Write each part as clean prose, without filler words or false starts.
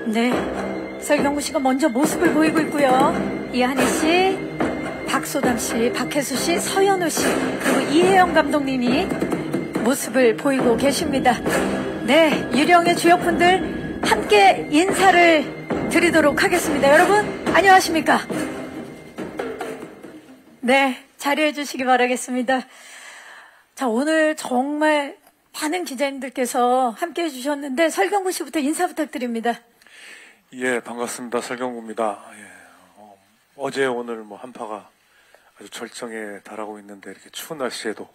네, 설경구 씨가 먼저 모습을 보이고 있고요. 이한희 씨, 박소담 씨, 박혜수 씨, 서현우 씨, 그리고 이혜영 감독님이 모습을 보이고 계십니다. 네, 유령의 주역분들 함께 인사를 드리도록 하겠습니다. 여러분, 안녕하십니까? 네, 자리해 주시기 바라겠습니다. 자, 오늘 정말 많은 기자님들께서 함께 해주셨는데 설경구 씨부터 인사 부탁드립니다. 예, 반갑습니다. 설경구입니다. 예, 어제 오늘 뭐 한파가 아주 절정에 달하고 있는데 이렇게 추운 날씨에도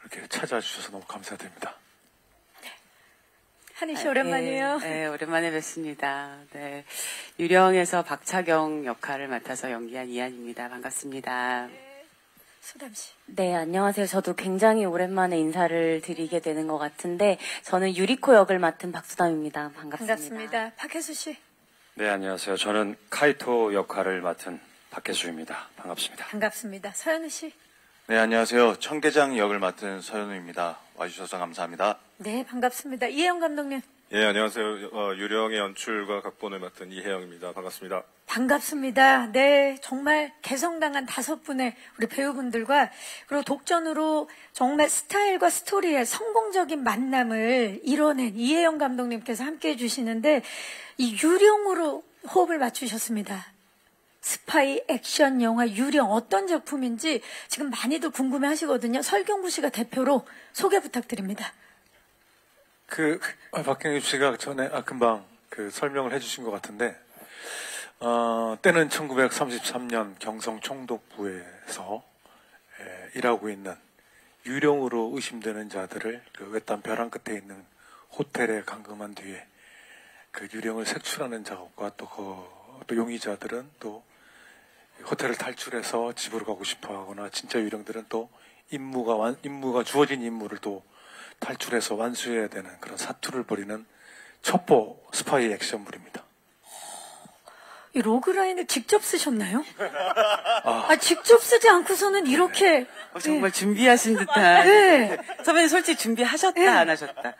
이렇게 찾아주셔서 너무 감사드립니다. 네. 한희 씨 오랜만이에요. 네, 오랜만에 뵙습니다. 네, 유령에서 박차경 역할을 맡아서 연기한 이한입니다. 반갑습니다. 소담 씨. 네, 안녕하세요. 저도 굉장히 오랜만에 인사를 드리게 되는 것 같은데 저는 유리코 역을 맡은 박수담입니다. 반갑습니다. 반갑습니다. 박혜수 씨. 네, 안녕하세요. 저는 카이토 역할을 맡은 박혜수입니다. 반갑습니다. 반갑습니다. 서현우 씨. 네, 안녕하세요. 청계장 역을 맡은 서현우입니다. 와주셔서 감사합니다. 네, 반갑습니다. 이혜영 감독님. 예, 안녕하세요. 유령의 연출과 각본을 맡은 이혜영입니다. 반갑습니다. 반갑습니다. 네, 정말 개성당한 5분의 우리 배우분들과 그리고 독전으로 정말 스타일과 스토리의 성공적인 만남을 이뤄낸 이혜영 감독님께서 함께해 주시는데 이 유령으로 호흡을 맞추셨습니다. 스파이 액션 영화 유령 어떤 작품인지 지금 많이들 궁금해 하시거든요. 설경구 씨가 대표로 소개 부탁드립니다. 박경규 씨가 전에 금방 설명을 해주신 것 같은데, 때는 1933년 경성 총독부에서 일하고 있는 유령으로 의심되는 자들을 그 외딴 벼랑 끝에 있는 호텔에 감금한 뒤에 그 유령을 색출하는 작업과 또 용의자들은 또 호텔을 탈출해서 집으로 가고 싶어 하거나 진짜 유령들은 또 주어진 임무를 또 탈출해서 완수해야 되는 그런 사투를 벌이는 첩보 스파이 액션물입니다. 이 로그라인을 직접 쓰셨나요? 직접 쓰지 않고서는 이렇게. 정말 준비하신 듯한. 네. 선배님 솔직히 준비하셨다, 네. 안 하셨다?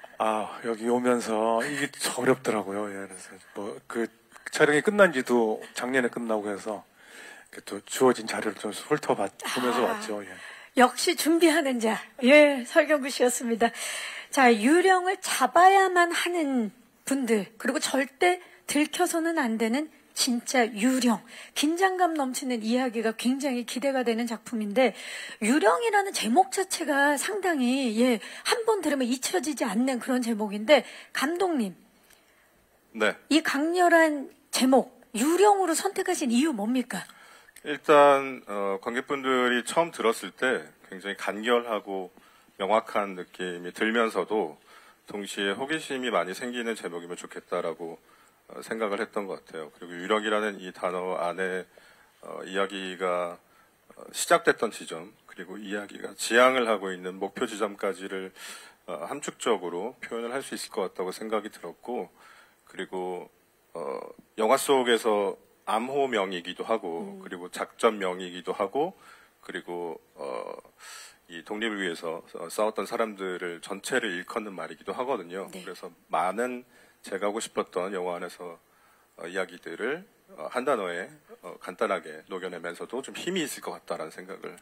여기 오면서 이게 어렵더라고요. 예, 그래서 촬영이 끝난 지도 작년에 끝나고 해서 또 주어진 자료를 좀 훑어보면서 왔죠. 예. 역시 준비하는 자. 예, 설경구 씨였습니다. 자, 유령을 잡아야만 하는 분들, 그리고 절대 들켜서는 안 되는 진짜 유령. 긴장감 넘치는 이야기가 굉장히 기대가 되는 작품인데, 유령이라는 제목 자체가 상당히, 한 번 들으면 잊혀지지 않는 그런 제목인데, 감독님. 네. 이 강렬한 제목, 유령으로 선택하신 이유 뭡니까? 일단 관객분들이 처음 들었을 때 굉장히 간결하고 명확한 느낌이 들면서도 동시에 호기심이 많이 생기는 제목이면 좋겠다라고 생각을 했던 것 같아요. 그리고 유령이라는 이 단어 안에 이야기가 시작됐던 지점, 그리고 이야기가 지향을 하고 있는 목표 지점까지를 함축적으로 표현을 할 수 있을 것 같다고 생각이 들었고, 그리고 영화 속에서 암호명이기도 하고, 그리고 작전명이기도 하고, 그리고 이 독립을 위해서 싸웠던 사람들을 전체를 일컫는 말이기도 하거든요. 네. 그래서 많은 제가 하고 싶었던 영화 안에서 이야기들을 한 단어에 간단하게 녹여내면서도 좀 힘이 있을 것 같다라는 생각을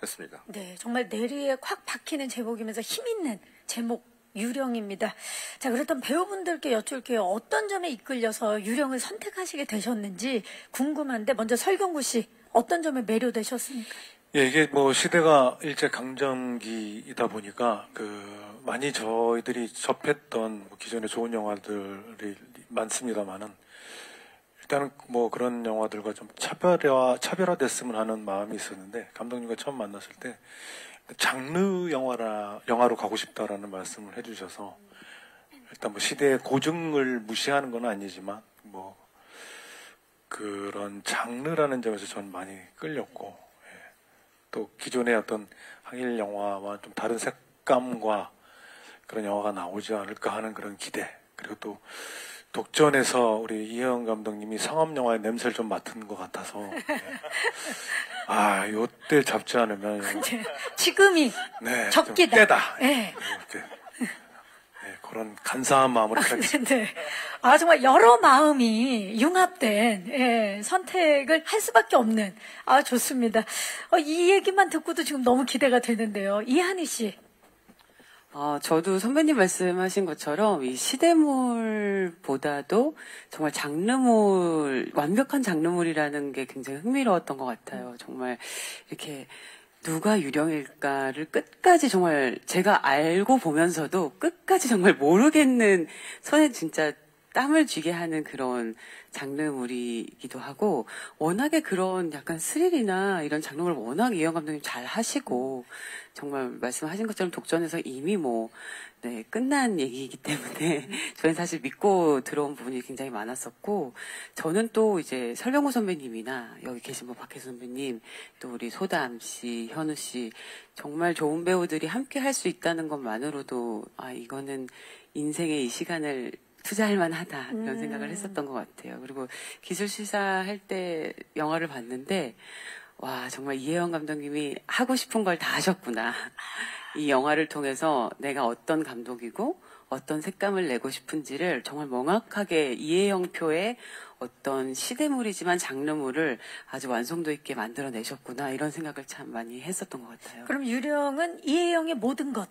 했습니다. 네, 정말 내리에 콱 박히는 제목이면서 힘있는 제목. 유령입니다. 자, 그렇다면 배우분들께 여쭐게요. 어떤 점에 이끌려서 유령을 선택하시게 되셨는지 궁금한데, 먼저 설경구 씨, 어떤 점에 매료되셨습니까? 예, 이게 시대가 일제강점기이다 보니까, 많이 저희들이 접했던 기존의 좋은 영화들이 많습니다만은, 일단은 그런 영화들과 좀 차별화됐으면 하는 마음이 있었는데, 감독님과 처음 만났을 때, 장르 영화로 가고 싶다라는 말씀을 해주셔서 일단 시대의 고증을 무시하는 건 아니지만 그런 장르라는 점에서 저는 많이 끌렸고, 또 기존의 어떤 항일 영화와 좀 다른 색감과 그런 영화가 나오지 않을까 하는 그런 기대, 그리고 또 독전에서 우리 이혜영 감독님이 상업 영화의 냄새를 좀 맡은 것 같아서 요때 잡지 않으면 지금이 적기다. 때다. 네. 그런 감사한 마음으로 시작했습니다. 네. 아, 정말 여러 마음이 융합된, 예, 선택을 할 수밖에 없는, 아, 좋습니다. 이 얘기만 듣고도 지금 너무 기대가 되는데요. 이한희 씨. 저도 선배님 말씀하신 것처럼 이 시대물보다도 정말 장르물, 완벽한 장르물이라는 게 굉장히 흥미로웠던 것 같아요. 정말 이렇게 누가 유령일까를 끝까지 정말 제가 알고 보면서도 끝까지 정말 모르겠는 손에 진짜 땀을 쥐게 하는 그런 장르물이기도 하고 워낙에 그런 약간 스릴이나 이런 장르물을 워낙 이혜영 감독님 잘 하시고 정말 말씀하신 것처럼 독전에서 이미 네, 끝난 얘기이기 때문에 저는 사실 믿고 들어온 부분이 굉장히 많았었고 저는 또 이제 설명호 선배님이나 여기 계신 박혜수 선배님 또 우리 소담 씨, 현우 씨 정말 좋은 배우들이 함께 할 수 있다는 것만으로도 이거는 인생의 이 시간을 투자할 만하다 이런 생각을 했었던 것 같아요. 그리고 기술시사 할 때 영화를 봤는데 와 정말 이혜영 감독님이 하고 싶은 걸 다 하셨구나. 이 영화를 통해서 내가 어떤 감독이고 어떤 색감을 내고 싶은지를 정말 명확하게 이혜영표의 어떤 시대물이지만 장르물을 아주 완성도 있게 만들어내셨구나 이런 생각을 참 많이 했었던 것 같아요. 그럼 유령은 이혜영의 모든 것.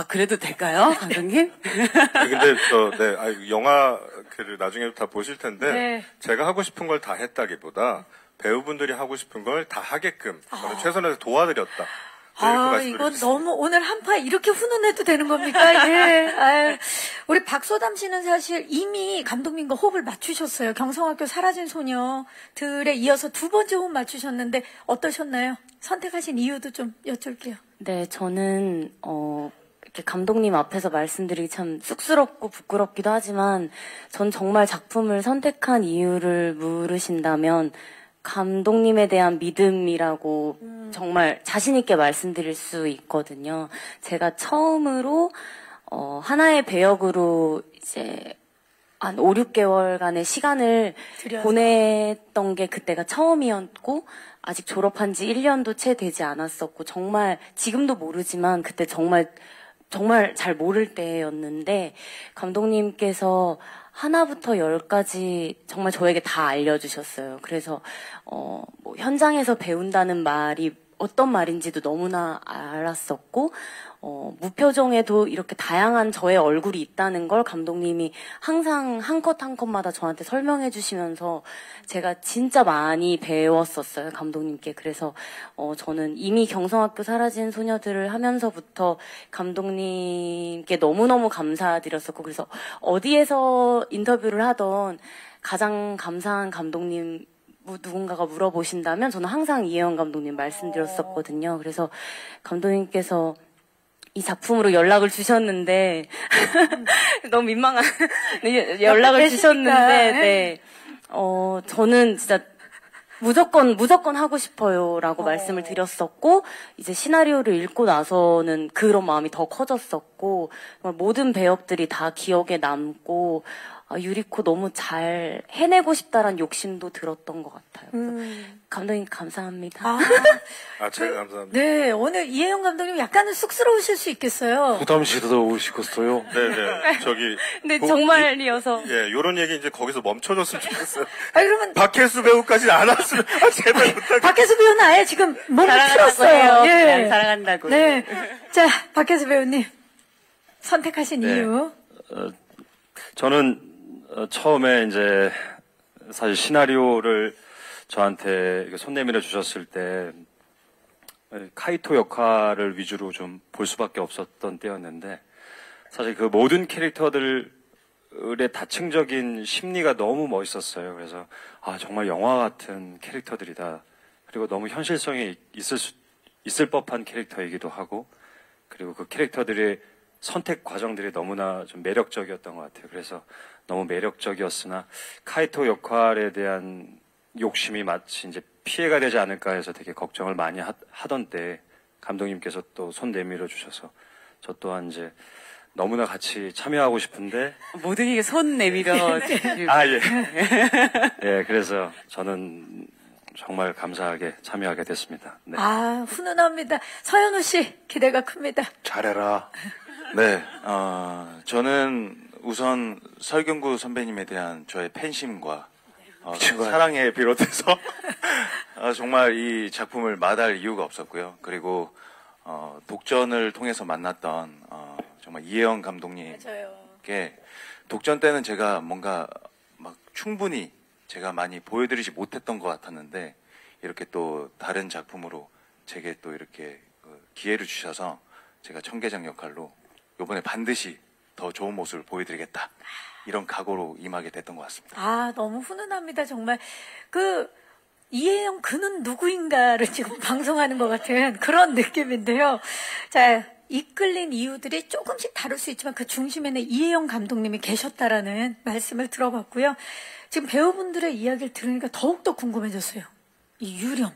그래도 될까요, 감독님? 근데 영화를 나중에 다 보실 텐데 네. 제가 하고 싶은 걸 다 했다기보다 배우분들이 하고 싶은 걸 다 하게끔 저는 최선을 다해서 도와드렸다. 이건 너무 오늘 한파 이렇게 훈훈해도 되는 겁니까? 예. 우리 박소담 씨는 사실 이미 감독님과 호흡을 맞추셨어요. 경성학교 사라진 소녀들에 이어서 두 번째 호흡 맞추셨는데 어떠셨나요? 선택하신 이유도 좀 여쭐게요. 네, 저는 이렇게 감독님 앞에서 말씀드리기 참 쑥스럽고 부끄럽기도 하지만 전 정말 작품을 선택한 이유를 물으신다면 감독님에 대한 믿음이라고 정말 자신 있게 말씀드릴 수 있거든요. 제가 처음으로 하나의 배역으로 이제 한 5, 6개월간의 시간을 보냈던 게 그때가 처음이었고 아직 졸업한 지 1년도 채 되지 않았었고 정말 지금도 모르지만 그때 정말 잘 모를 때였는데 감독님께서 하나부터 10까지 정말 저에게 다 알려주셨어요. 그래서 현장에서 배운다는 말이 어떤 말인지도 너무나 알았었고 무표정에도 이렇게 다양한 저의 얼굴이 있다는 걸 감독님이 항상 한 컷 한 컷마다 저한테 설명해 주시면서 제가 진짜 많이 배웠었어요, 감독님께. 그래서 저는 이미 경성학교 사라진 소녀들을 하면서부터 감독님께 너무너무 감사드렸었고 그래서 어디에서 인터뷰를 하던 가장 감사한 감독님 누군가가 물어보신다면 저는 항상 이혜영 감독님 말씀드렸었거든요. 그래서 감독님께서 이 작품으로 연락을 주셨는데 너무 민망한 연락을 주셨는데 네. 저는 진짜 무조건 하고 싶어요라고 말씀을 드렸었고 이제 시나리오를 읽고 나서는 그런 마음이 더 커졌었고 모든 배역들이 다 기억에 남고 유리코 너무 잘 해내고 싶다라는 욕심도 들었던 것 같아요. 감독님 감사합니다. 제가 감사합니다. 네, 오늘 이혜영 감독님 약간은 쑥스러우실 수 있겠어요. 부담스러우시겠어요? 네네. 네, 정말이어서. 요런 얘기 이제 거기서 멈춰줬으면 좋겠어요. 그러면 박혜수 배우까지 안 왔으면 제발 부탁. 박혜수 배우는 아예 지금 몸을 풀었어요. 예. 사랑한다고. 네. 자, 박혜수 배우님. 선택하신 이유. 저는 처음에 이제 사실 시나리오를 저한테 손 내밀어 주셨을 때 카이토 역할을 위주로 좀 볼 수밖에 없었던 때였는데 사실 그 모든 캐릭터들의 다층적인 심리가 너무 멋있었어요. 그래서 정말 영화 같은 캐릭터들이다. 그리고 너무 현실성이 있을 법한 캐릭터이기도 하고 그리고 그 캐릭터들의 선택 과정들이 너무나 좀 매력적이었던 것 같아요. 그래서 너무 매력적이었으나 카이토 역할에 대한 욕심이 마치 이제 피해가 되지 않을까 해서 되게 걱정을 많이 하던 때 감독님께서 또 손 내밀어 주셔서 저 또한 이제 너무나 같이 참여하고 싶은데 모든 이게 손 내밀어 예, 그래서 저는 정말 감사하게 참여하게 됐습니다. 네. 훈훈합니다. 서현우 씨 기대가 큽니다. 잘해라. 네, 저는 우선 설경구 선배님에 대한 저의 팬심과 사랑에 비롯해서 정말 이 작품을 마다할 이유가 없었고요. 그리고 독전을 통해서 만났던 정말 이혜영 감독님께 독전 때는 제가 뭔가 막 충분히 제가 많이 보여드리지 못했던 것 같았는데 이렇게 또 다른 작품으로 제게 또 이렇게 기회를 주셔서 제가 청계장 역할로 이번에 반드시 더 좋은 모습을 보여드리겠다 이런 각오로 임하게 됐던 것 같습니다. 아, 너무 훈훈합니다, 정말. 이혜영 그는 누구인가를 지금 방송하는 것 같은 그런 느낌인데요. 자, 이끌린 이유들이 조금씩 다를 수 있지만 그 중심에는 이혜영 감독님이 계셨다라는 말씀을 들어봤고요. 지금 배우분들의 이야기를 들으니까 더욱더 궁금해졌어요. 이 유령.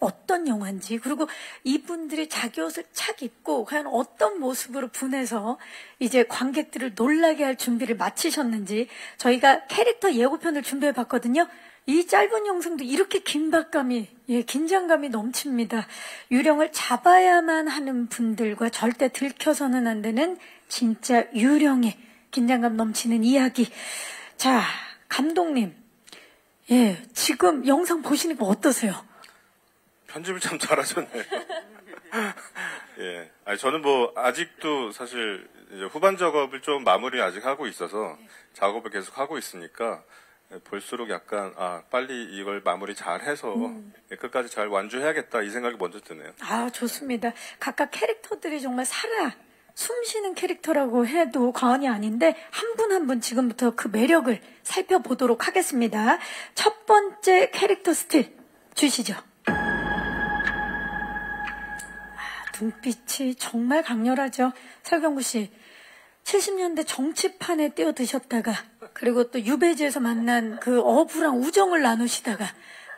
어떤 영화인지, 그리고 이분들이 자기 옷을 착 입고 과연 어떤 모습으로 분해서 이제 관객들을 놀라게 할 준비를 마치셨는지 저희가 캐릭터 예고편을 준비해 봤거든요. 이 짧은 영상도 이렇게 긴박감이, 긴장감이 넘칩니다. 유령을 잡아야만 하는 분들과 절대 들켜서는 안 되는 진짜 유령의 긴장감 넘치는 이야기. 자, 감독님. 지금 영상 보시니까 어떠세요? 편집을 참 잘하셨네요. 예. 아니, 저는 아직도 사실 이제 후반 작업을 좀 마무리 아직 하고 있어서 작업을 계속 하고 있으니까 볼수록 약간, 빨리 이걸 마무리 잘 해서 끝까지 잘 완주해야겠다 이 생각이 먼저 드네요. 아, 좋습니다. 각각 캐릭터들이 정말 숨쉬는 캐릭터라고 해도 과언이 아닌데 한 분 한 분 지금부터 그 매력을 살펴보도록 하겠습니다. 첫 번째 캐릭터 스틸 주시죠. 눈빛이 정말 강렬하죠. 설경구 씨, 70년대 정치판에 뛰어드셨다가 그리고 또 유배지에서 만난 그 어부랑 우정을 나누시다가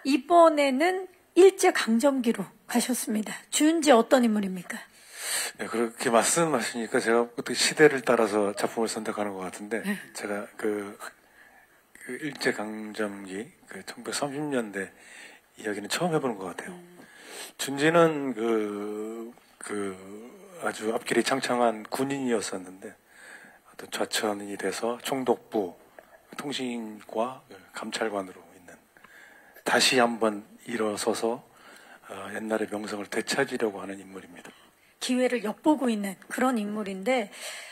이번에는 일제강점기로 가셨습니다. 주은지 어떤 인물입니까? 네, 그렇게 말씀하시니까 제가 어떻게 시대를 따라서 작품을 선택하는 것 같은데 제가 그 일제강점기 1930년대 이야기는 처음 해보는 것 같아요. 준지는 아주 앞길이 창창한 군인이었었는데 어떤 좌천이 돼서 총독부 통신과 감찰관으로 있는 다시 한번 일어서서 옛날의 명성을 되찾으려고 하는 인물입니다. 기회를 엿보고 있는 그런 인물인데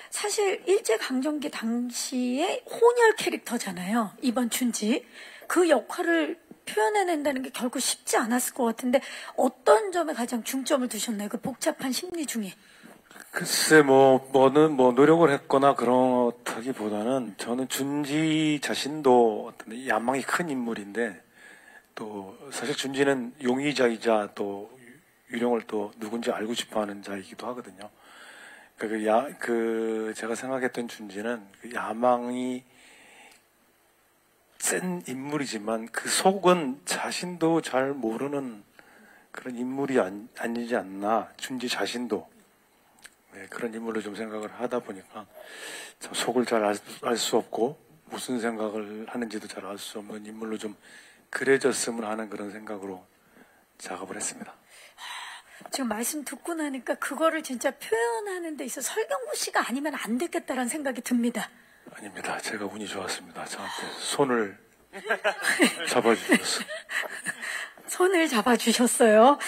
사실 일제강점기 당시의 혼혈 캐릭터잖아요. 이번 준지. 그 역할을 표현해낸다는 게 결코 쉽지 않았을 것 같은데 어떤 점에 가장 중점을 두셨나요? 그 복잡한 심리 중에. 글쎄 노력을 했거나 그렇다기보다는 저는 준지 자신도 어떤 야망이 큰 인물인데 또 사실 준지는 용의자이자 또 유령을 또 누군지 알고 싶어하는 자이기도 하거든요. 제가 생각했던 준지는 그 야망이 센 인물이지만 그 속은 자신도 잘 모르는 그런 인물이 아니지 않나. 준지 자신도 그런 인물로 좀 생각을 하다 보니까 참 속을 잘 알 수 없고 무슨 생각을 하는지도 잘 알 수 없는 인물로 좀 그려졌으면 하는 그런 생각으로 작업을 했습니다. 지금 말씀 듣고 나니까 그거를 진짜 표현하는 데 있어 설경구 씨가 아니면 안 됐겠다라는 생각이 듭니다. 아닙니다. 제가 운이 좋았습니다. 저한테 손을 잡아주셨어요. 손을 잡아주셨어요.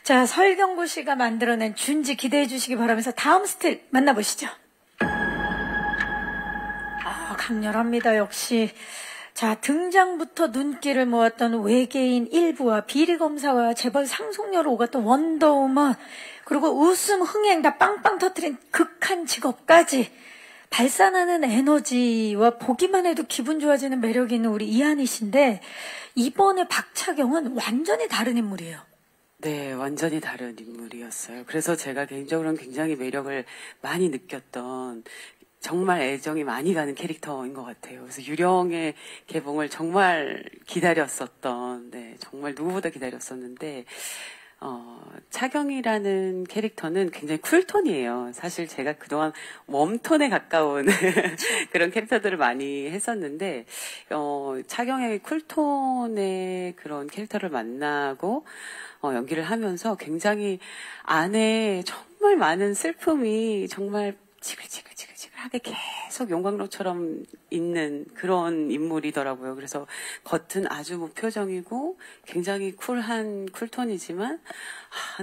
자, 설경구 씨가 만들어낸 준지 기대해 주시기 바라면서 다음 스틸 만나보시죠. 강렬합니다. 역시. 자, 등장부터 눈길을 모았던 외계인 일부와 비리검사와 재벌 상속녀로 오갔던 원더우먼, 그리고 웃음 흥행 다 빵빵 터뜨린 극한 직업까지 발산하는 에너지와 보기만 해도 기분 좋아지는 매력이 있는 우리 이한희 씨인데 이번에 박차경은 완전히 다른 인물이에요. 네, 완전히 다른 인물이었어요. 그래서 제가 개인적으로는 굉장히 매력을 많이 느꼈던 정말 애정이 많이 가는 캐릭터인 것 같아요. 그래서 유령의 개봉을 정말 기다렸었던, 정말 누구보다 기다렸었는데, 차경이라는 캐릭터는 굉장히 쿨톤이에요. 사실 제가 그동안 웜톤에 가까운 그런 캐릭터들을 많이 했었는데, 차경의 쿨톤의 그런 캐릭터를 만나고, 연기를 하면서 굉장히 안에 정말 많은 슬픔이 정말 지글지글하게 계속 용광로처럼 있는 그런 인물이더라고요. 그래서 겉은 아주 무표정이고 굉장히 쿨한 쿨톤이지만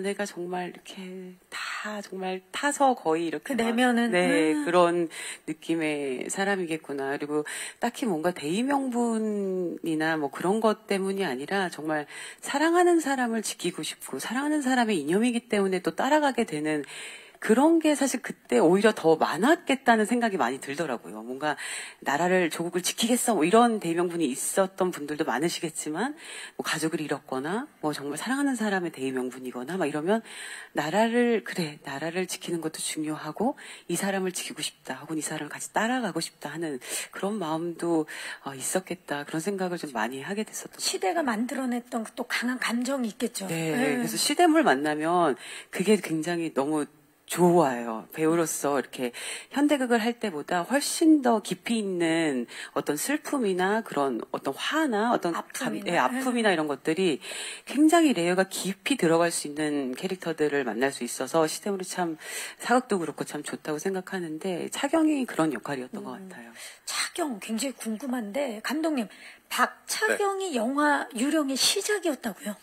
내가 정말 이렇게 다 정말 타서 거의 이렇게 그 내면은 그런 느낌의 사람이겠구나. 그리고 딱히 뭔가 대의명분이나 뭐 그런 것 때문이 아니라 정말 사랑하는 사람을 지키고 싶고 사랑하는 사람의 이념이기 때문에 또 따라가게 되는 그런 게 사실 그때 오히려 더 많았겠다는 생각이 많이 들더라고요. 뭔가 나라를 조국을 지키겠어 뭐 이런 대의명분이 있었던 분들도 많으시겠지만 뭐 가족을 잃었거나 뭐 정말 사랑하는 사람의 대의명분이거나 막 이러면 나라를 지키는 것도 중요하고 이 사람을 지키고 싶다 혹은 이 사람을 같이 따라가고 싶다 하는 그런 마음도 있었겠다 그런 생각을 좀 많이 하게 됐었던 시대가 만들어냈던 또 강한 감정이 있겠죠. 네. 그래서 시대물 만나면 그게 굉장히 너무 좋아요. 배우로서 이렇게 현대극을 할 때보다 훨씬 더 깊이 있는 어떤 슬픔이나 그런 어떤 화나 어떤 아픔이나 이런 것들이 굉장히 레이어가 깊이 들어갈 수 있는 캐릭터들을 만날 수 있어서 시대물이 참 사극도 그렇고 참 좋다고 생각하는데 차경이 그런 역할이었던 것 같아요. 차경 굉장히 궁금한데 감독님 박차경이 영화 유령의 시작이었다고요?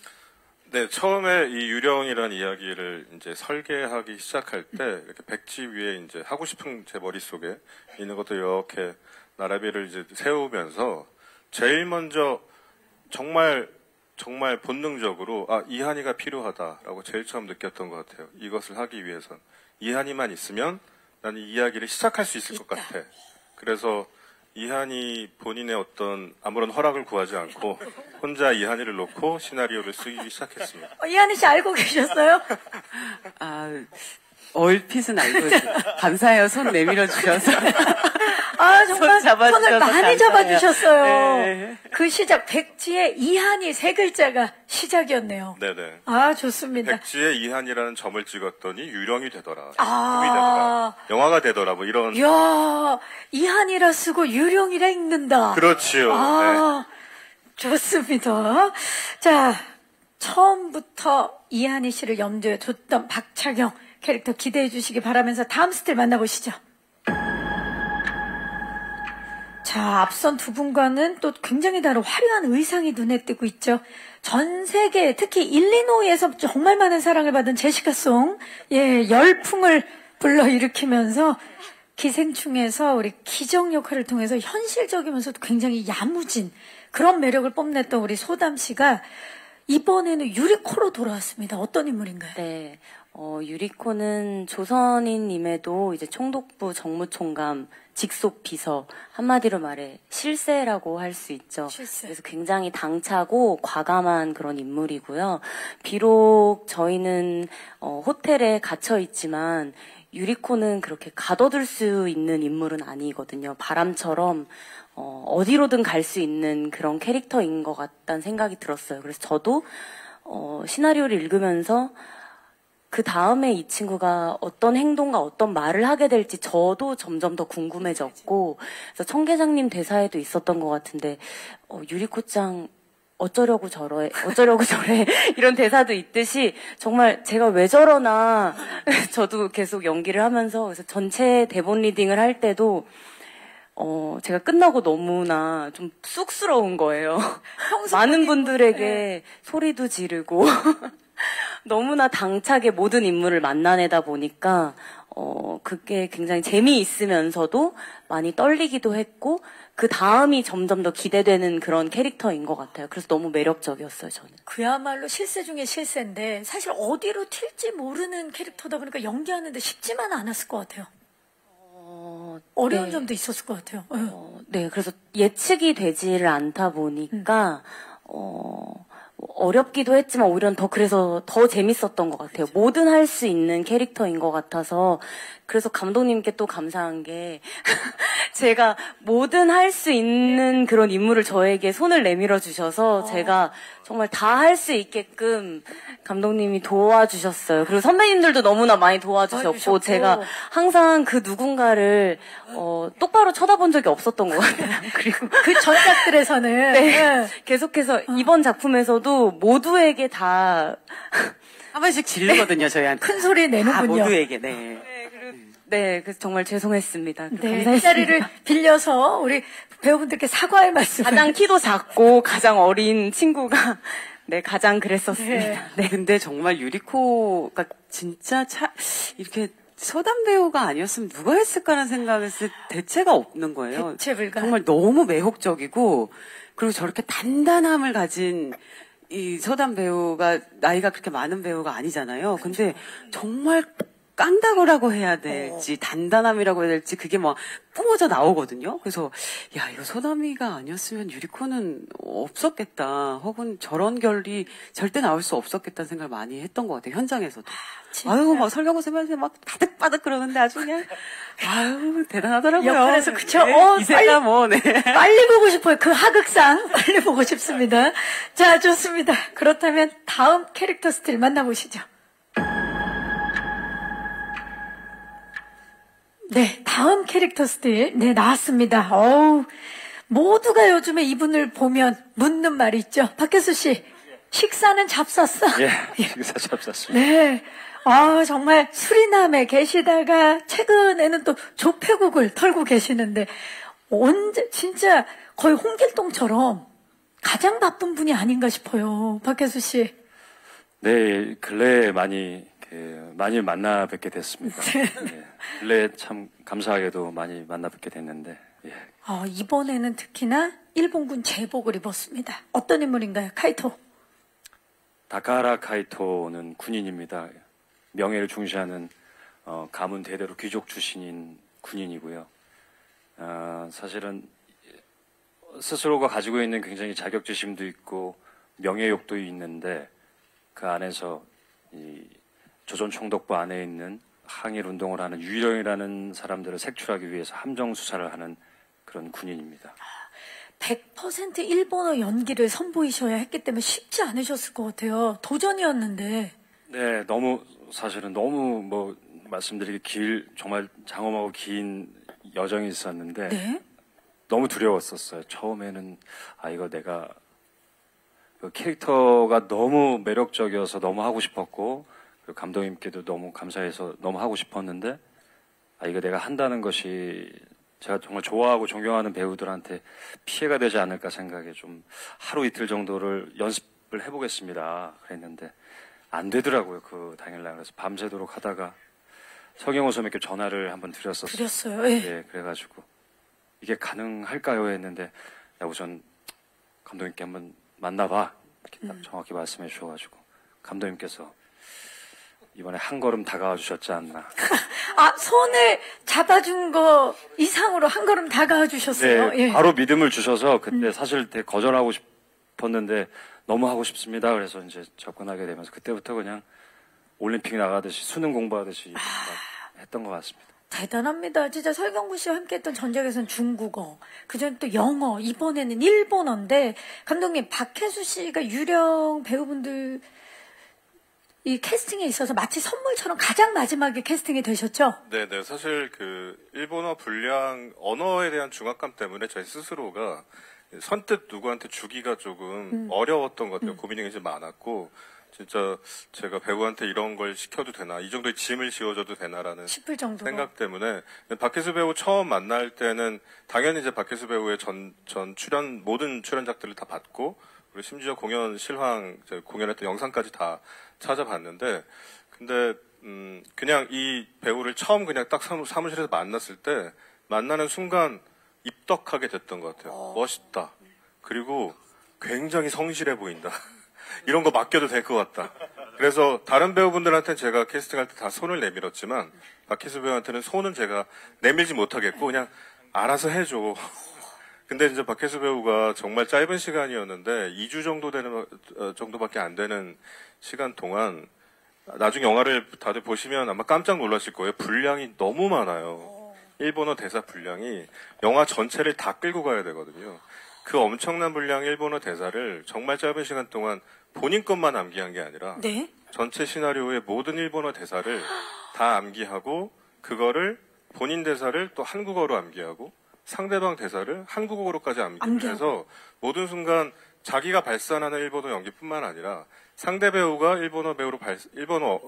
네, 처음에 이 유령이라는 이야기를 이제 설계하기 시작할 때 이렇게 백지 위에 이제 하고 싶은 제 머릿속에 있는 것도 이렇게 나라비를 이제 세우면서 제일 먼저 정말 본능적으로 이한이가 필요하다라고 제일 처음 느꼈던 것 같아요. 이것을 하기 위해선 이한이만 있으면 나는 이 이야기를 시작할 수 있을 것 같아. 그래서 이한이 본인의 어떤 아무런 허락을 구하지 않고 혼자 이한이를 놓고 시나리오를 쓰기 시작했습니다. 이한이 씨 알고 계셨어요? 얼핏은 알고 있어요. 감사해요. 손 내밀어 주셔서. 정말 손을 많이 잡아주셨어요. 네. 그 시작 백지에 이한이 세 글자가 시작이었네요. 네네. 좋습니다. 백지에 이한이라는 점을 찍었더니 유령이 되더라. 꿈이 되더라. 영화가 되더라. 뭐 이런. 이야, 이한이라 쓰고 유령이라 읽는다. 그렇지요. 네. 좋습니다. 자, 처음부터 이한이 씨를 염두에 뒀던 박차경 캐릭터 기대해 주시기 바라면서 다음 스틸 만나보시죠. 자, 앞선 두 분과는 또 굉장히 다른 화려한 의상이 눈에 띄고 있죠. 전 세계, 특히 일리노이에서 정말 많은 사랑을 받은 제시카송, 열풍을 불러일으키면서 기생충에서 우리 기정 역할을 통해서 현실적이면서도 굉장히 야무진 그런 매력을 뽐냈던 우리 소담 씨가 이번에는 유리코로 돌아왔습니다. 어떤 인물인가요? 네. 유리코는 조선인임에도 이제 총독부 정무총감 직속 비서, 한마디로 말해 실세라고 할 수 있죠. 실세. 그래서 굉장히 당차고 과감한 그런 인물이고요. 비록 저희는 호텔에 갇혀 있지만 유리코는 그렇게 가둬둘 수 있는 인물은 아니거든요. 바람처럼 어디로든 갈 수 있는 그런 캐릭터인 것 같다는 생각이 들었어요. 그래서 저도 시나리오를 읽으면서 그 다음에 이 친구가 어떤 행동과 어떤 말을 하게 될지 저도 점점 더 궁금해졌고, 그래서 청계장님 대사에도 있었던 것 같은데, 유리코짱 어쩌려고 저래 이런 대사도 있듯이 정말 제가 왜 저러나 저도 계속 연기를 하면서 그래서 전체 대본 리딩을 할 때도 제가 끝나고 너무나 좀 쑥스러운 거예요. 많은 분들에게 소리도 지르고 너무나 당차게 모든 인물을 만나내다 보니까 그게 굉장히 재미있으면서도 많이 떨리기도 했고 그 다음이 점점 더 기대되는 그런 캐릭터인 것 같아요. 그래서 너무 매력적이었어요, 저는. 그야말로 실세 중에 실세인데 사실 어디로 튈지 모르는 캐릭터다 보니까 연기하는데 쉽지만은 않았을 것 같아요. 어려운 네. 점도 있었을 것 같아요. 네, 그래서 예측이 되지를 않다 보니까 어렵기도 했지만 오히려 그래서 더 재밌었던 것 같아요. 뭐든 할 수 있는 캐릭터인 것 같아서 그래서 감독님께 또 감사한 게 제가 뭐든 할 수 있는 그런 인물을 저에게 손을 내밀어 주셔서 제가 정말 다 할 수 있게끔 감독님이 도와주셨어요. 그리고 선배님들도 너무나 많이 도와주셨고 제가 항상 그 누군가를 똑바로 쳐다본 적이 없었던 것 같아요. 그리고 그 전작들에서는 네, 계속해서 이번 작품에서도 모두에게 다 한 번씩 지르거든요, 저희한테. 큰 소리 내는군요. 모두에게, 네. 네, 그래서 정말 죄송했습니다. 네, 감사했습니다. 그 자리를 빌려서 우리 배우분들께 사과의 말씀. 가장 키도 작고 가장 어린 친구가 네, 가장 그랬었습니다. 네, 근데 정말 유리코가 진짜 이렇게 서담 배우가 아니었으면 누가 했을까라는 생각했을 때 대체가 없는 거예요. 대체불가. 정말 너무 매혹적이고 그리고 저렇게 단단함을 가진 이 서담 배우가 나이가 그렇게 많은 배우가 아니잖아요. 근데 정말 깡다구라고 해야 될지 단단함이라고 해야 될지 그게 막 뿜어져 나오거든요. 그래서 야 이거 서담이가 아니었으면 유리코는 없었겠다. 혹은 저런 결이 절대 나올 수 없었겠다는 생각을 많이 했던 것 같아요. 현장에서도. 아유 막 설경구 선배한테 막 바득바득 그러는데 아주 그냥 아유 대단하더라고요. 역할에서 그쵸? 네, 빨리, 이세가 뭐 네. 빨리 보고 싶어요. 그 하극상 빨리 보고 싶습니다. 자, 좋습니다. 그렇다면 다음 캐릭터 스틸 만나보시죠. 네, 다음 캐릭터 스틸. 네, 나왔습니다. 어우, 모두가 요즘에 이분을 보면 묻는 말이 있죠. 박혜수 씨, 식사는 잡쌌어? 예, 식사 잡쌌습니다. 네. 아, 정말 수리남에 계시다가 최근에는 또 조폐국을 털고 계시는데 언제 진짜 거의 홍길동처럼 가장 바쁜 분이 아닌가 싶어요. 박혜수 씨. 네, 근래에 많이 만나 뵙게 됐습니다. 예, 근래에 참 감사하게도 많이 만나 뵙게 됐는데, 예. 이번에는 특히나 일본군 제복을 입었습니다. 어떤 인물인가요? 카이토. 다카라 카이토는 군인입니다. 명예를 중시하는 가문 대대로 귀족 출신인 군인이고요. 사실은 스스로가 가지고 있는 굉장히 자격지심도 있고 명예욕도 있는데 그 안에서 이 조선총독부 안에 있는 항일 운동을 하는 유령이라는 사람들을 색출하기 위해서 함정 수사를 하는 그런 군인입니다. 100% 일본어 연기를 선보이셔야 했기 때문에 쉽지 않으셨을 것 같아요. 도전이었는데. 네, 사실은 너무 말씀드리기 정말 장엄하고 긴 여정이 있었는데 네. 너무 두려웠었어요. 처음에는 이거 내가 그 캐릭터가 너무 매력적이어서 너무 하고 싶었고 그리고 감독님께도 너무 감사해서 너무 하고 싶었는데 이거 내가 한다는 것이 제가 정말 좋아하고 존경하는 배우들한테 피해가 되지 않을까 생각에 좀 하루 이틀 정도를 연습을 해보겠습니다. 그랬는데 안 되더라고요. 그 당일날. 그래서 밤새도록 하다가 서경호 선배께 전화를 한번 드렸었어요. 드렸어요. 예. 예, 그래가지고 이게 가능할까요? 했는데 우선 감독님께 한번 만나봐. 이렇게 딱 정확히 말씀해 주셔가지고 감독님께서 이번에 한 걸음 다가와 주셨지 않나. 손을 잡아준 거 이상으로 한 걸음 다가와 주셨어요. 네, 예. 바로 믿음을 주셔서 그때 사실 되게 거절하고 싶었는데 너무 하고 싶습니다. 그래서 이제 접근하게 되면서 그때부터 그냥 올림픽 나가듯이 수능 공부하듯이 막 했던 것 같습니다. 대단합니다. 진짜 설경구 씨와 함께했던 전작에서는 중국어, 그전 또 영어, 이번에는 일본어인데 감독님 박혜수 씨가 유령 배우분들 이 캐스팅에 있어서 마치 선물처럼 가장 마지막에 캐스팅이 되셨죠? 네네. 사실 그 일본어 분량 언어에 대한 중압감 때문에 저희 스스로가 선뜻 누구한테 주기가 조금 어려웠던 것 같아요. 고민이 굉장히 많았고 진짜 제가 배우한테 이런 걸 시켜도 되나 이 정도의 짐을 지어줘도 되나라는 싶을 정도로. 생각 때문에 박혜수 배우 처음 만날 때는 당연히 이제 박혜수 배우의 전 모든 출연작들을 다 봤고 그리고 심지어 공연 실황 공연했던 영상까지 다 찾아봤는데 근데 그냥 이 배우를 처음 그냥 딱 사무실에서 만났을 때 만나는 순간 입덕하게 됐던 것 같아요. 멋있다. 그리고 굉장히 성실해 보인다. 이런 거 맡겨도 될 것 같다. 그래서 다른 배우분들한테는 제가 캐스팅할 때 다 손을 내밀었지만 박혜수 배우한테는 손은 제가 내밀지 못하겠고 그냥 알아서 해줘. 근데 이제 박혜수 배우가 정말 짧은 시간이었는데 2주 정도밖에 안 되는 시간 동안 나중에 영화를 다들 보시면 아마 깜짝 놀라실 거예요. 분량이 너무 많아요. 일본어 대사 분량이 영화 전체를 다 끌고 가야 되거든요. 그 엄청난 분량의 일본어 대사를 정말 짧은 시간 동안 본인 것만 암기한 게 아니라 네. 전체 시나리오의 모든 일본어 대사를 다 암기하고 그거를 본인 대사를 또 한국어로 암기하고 상대방 대사를 한국어로까지 암기를 해서 모든 순간 자기가 발산하는 일본어 연기뿐만 아니라 상대 배우가 일본어 배우로 일본어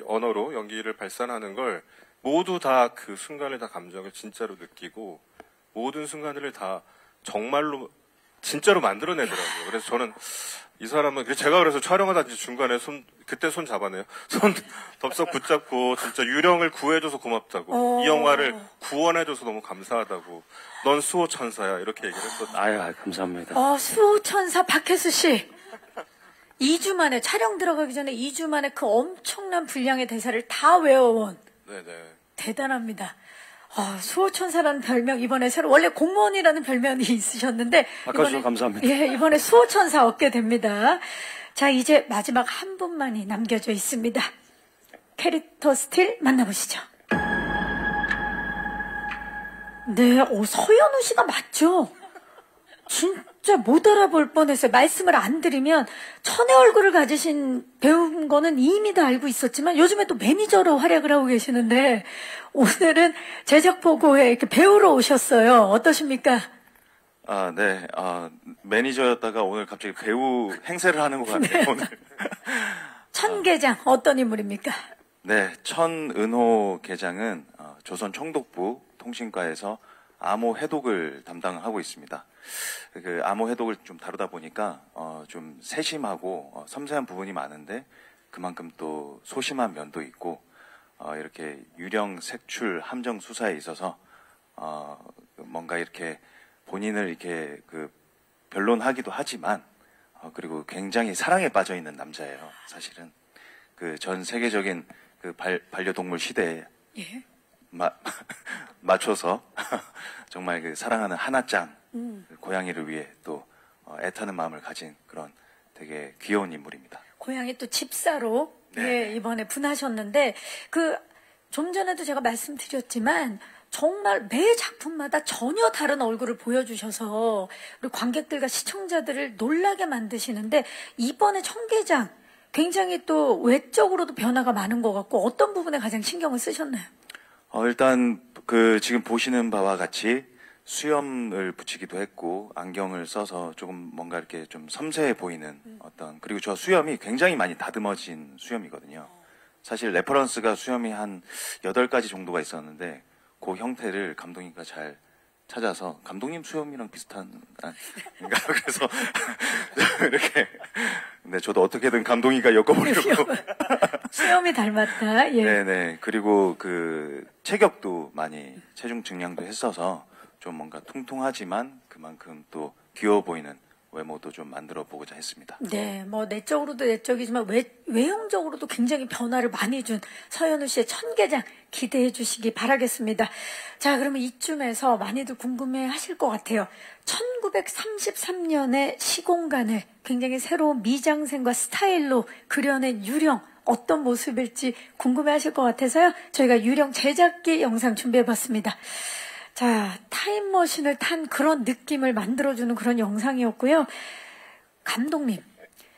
언어로 연기를 발산하는 걸 모두 다 그 순간을 다 감정을 진짜로 느끼고 모든 순간들을 다 정말로 진짜로 만들어내더라고요. 그래서 저는 이 사람은 제가 그래서 촬영하다 중간에 그때 손 잡아내요. 손 덥석 붙잡고 진짜 유령을 구해줘서 고맙다고. 이 영화를 구원해줘서 너무 감사하다고. 넌 수호천사야 이렇게 얘기를 했었어요. 아유, 감사합니다. 수호천사 박혜수 씨. 2주 만에 촬영 들어가기 전에 2주 만에 그 엄청난 분량의 대사를 다 외워온. 네네. 대단합니다. 수호천사라는 별명 이번에 새로 원래 공무원이라는 별명이 있으셨는데 바꿔주셔서 감사합니다. 예, 이번에 수호천사 얻게 됩니다. 자, 이제 마지막 한 분만이 남겨져 있습니다. 캐릭터 스틸 만나보시죠. 네, 서현우 씨가 맞죠? 진짜 못 알아볼 뻔했어요. 말씀을 안 드리면 천의 얼굴을 가지신 배우인 거는 이미 다 알고 있었지만 요즘에 또 매니저로 활약을 하고 계시는데 오늘은 제작 보고에 이렇게 배우로 오셨어요. 어떠십니까? 네. 매니저였다가 오늘 갑자기 배우 행세를 하는 것 같네요, 오늘. 천계장 어떤 인물입니까? 네, 천은호 계장은 조선 총독부 통신과에서 암호 해독을 담당하고 있습니다. 그 암호 해독을 좀 다루다 보니까 좀 세심하고 섬세한 부분이 많은데 그만큼 또 소심한 면도 있고 이렇게 유령 색출 함정 수사에 있어서 뭔가 이렇게 본인을 이렇게 그 변론하기도 하지만 그리고 굉장히 사랑에 빠져 있는 남자예요. 사실은 그 전 세계적인 그 반려동물 시대에 예. 맞춰서 정말 그 사랑하는 하나짱 그 고양이를 위해 또 애타는 마음을 가진 그런 되게 귀여운 인물입니다. 고향이 또 집사로 네. 예, 이번에 분하셨는데 좀 전에도 제가 말씀드렸지만 정말 매 작품마다 전혀 다른 얼굴을 보여주셔서 우리 관객들과 시청자들을 놀라게 만드시는데 이번에 청계장 굉장히 또 외적으로도 변화가 많은 것 같고 어떤 부분에 가장 신경을 쓰셨나요? 일단 그 지금 보시는 바와 같이 수염을 붙이기도 했고 안경을 써서 조금 뭔가 이렇게 좀 섬세해 보이는 그리고 저 수염이 굉장히 많이 다듬어진 수염이거든요. 사실 레퍼런스가 수염이 한 8가지 정도가 있었는데 그 형태를 감독님과 잘 찾아서 감독님 수염이랑 비슷한 그래서 이렇게 네 저도 어떻게든 감독님과 엮어보려고 수염이 닮았다. 예. 네네 그리고 그 체격도 많이 체중 증량도 했어서 좀 뭔가 통통하지만 그만큼 또 귀여워 보이는 외모도 좀 만들어 보고자 했습니다. 네, 뭐 내적으로도 내적이지만 외형적으로도 굉장히 변화를 많이 준 서현우 씨의 천계장 기대해 주시기 바라겠습니다. 자, 그러면 이쯤에서 많이들 궁금해 하실 것 같아요. 1933년의 시공간을 굉장히 새로운 미장센과 스타일로 그려낸 유령 어떤 모습일지 궁금해 하실 것 같아서요. 저희가 유령 제작기 영상 준비해 봤습니다. 자, 타임머신을 탄 그런 느낌을 만들어주는 그런 영상이었고요. 감독님,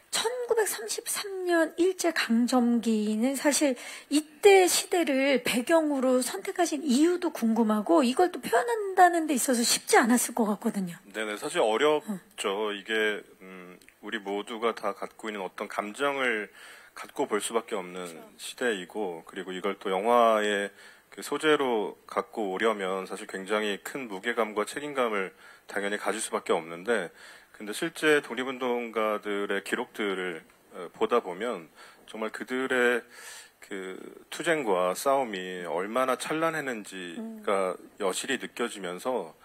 1933년 일제강점기는 사실 이때 시대를 배경으로 선택하신 이유도 궁금하고 이걸 또 표현한다는 데 있어서 쉽지 않았을 것 같거든요. 네네, 사실 어렵죠. 이게 우리 모두가 다 갖고 있는 어떤 감정을 갖고 볼 수밖에 없는 시대이고 그리고 이걸 또 영화의 그 소재로 갖고 오려면 사실 굉장히 큰 무게감과 책임감을 당연히 가질 수밖에 없는데 근데 실제 독립운동가들의 기록들을 보다 보면 정말 그들의 그 투쟁과 싸움이 얼마나 찬란했는지가 여실히 느껴지면서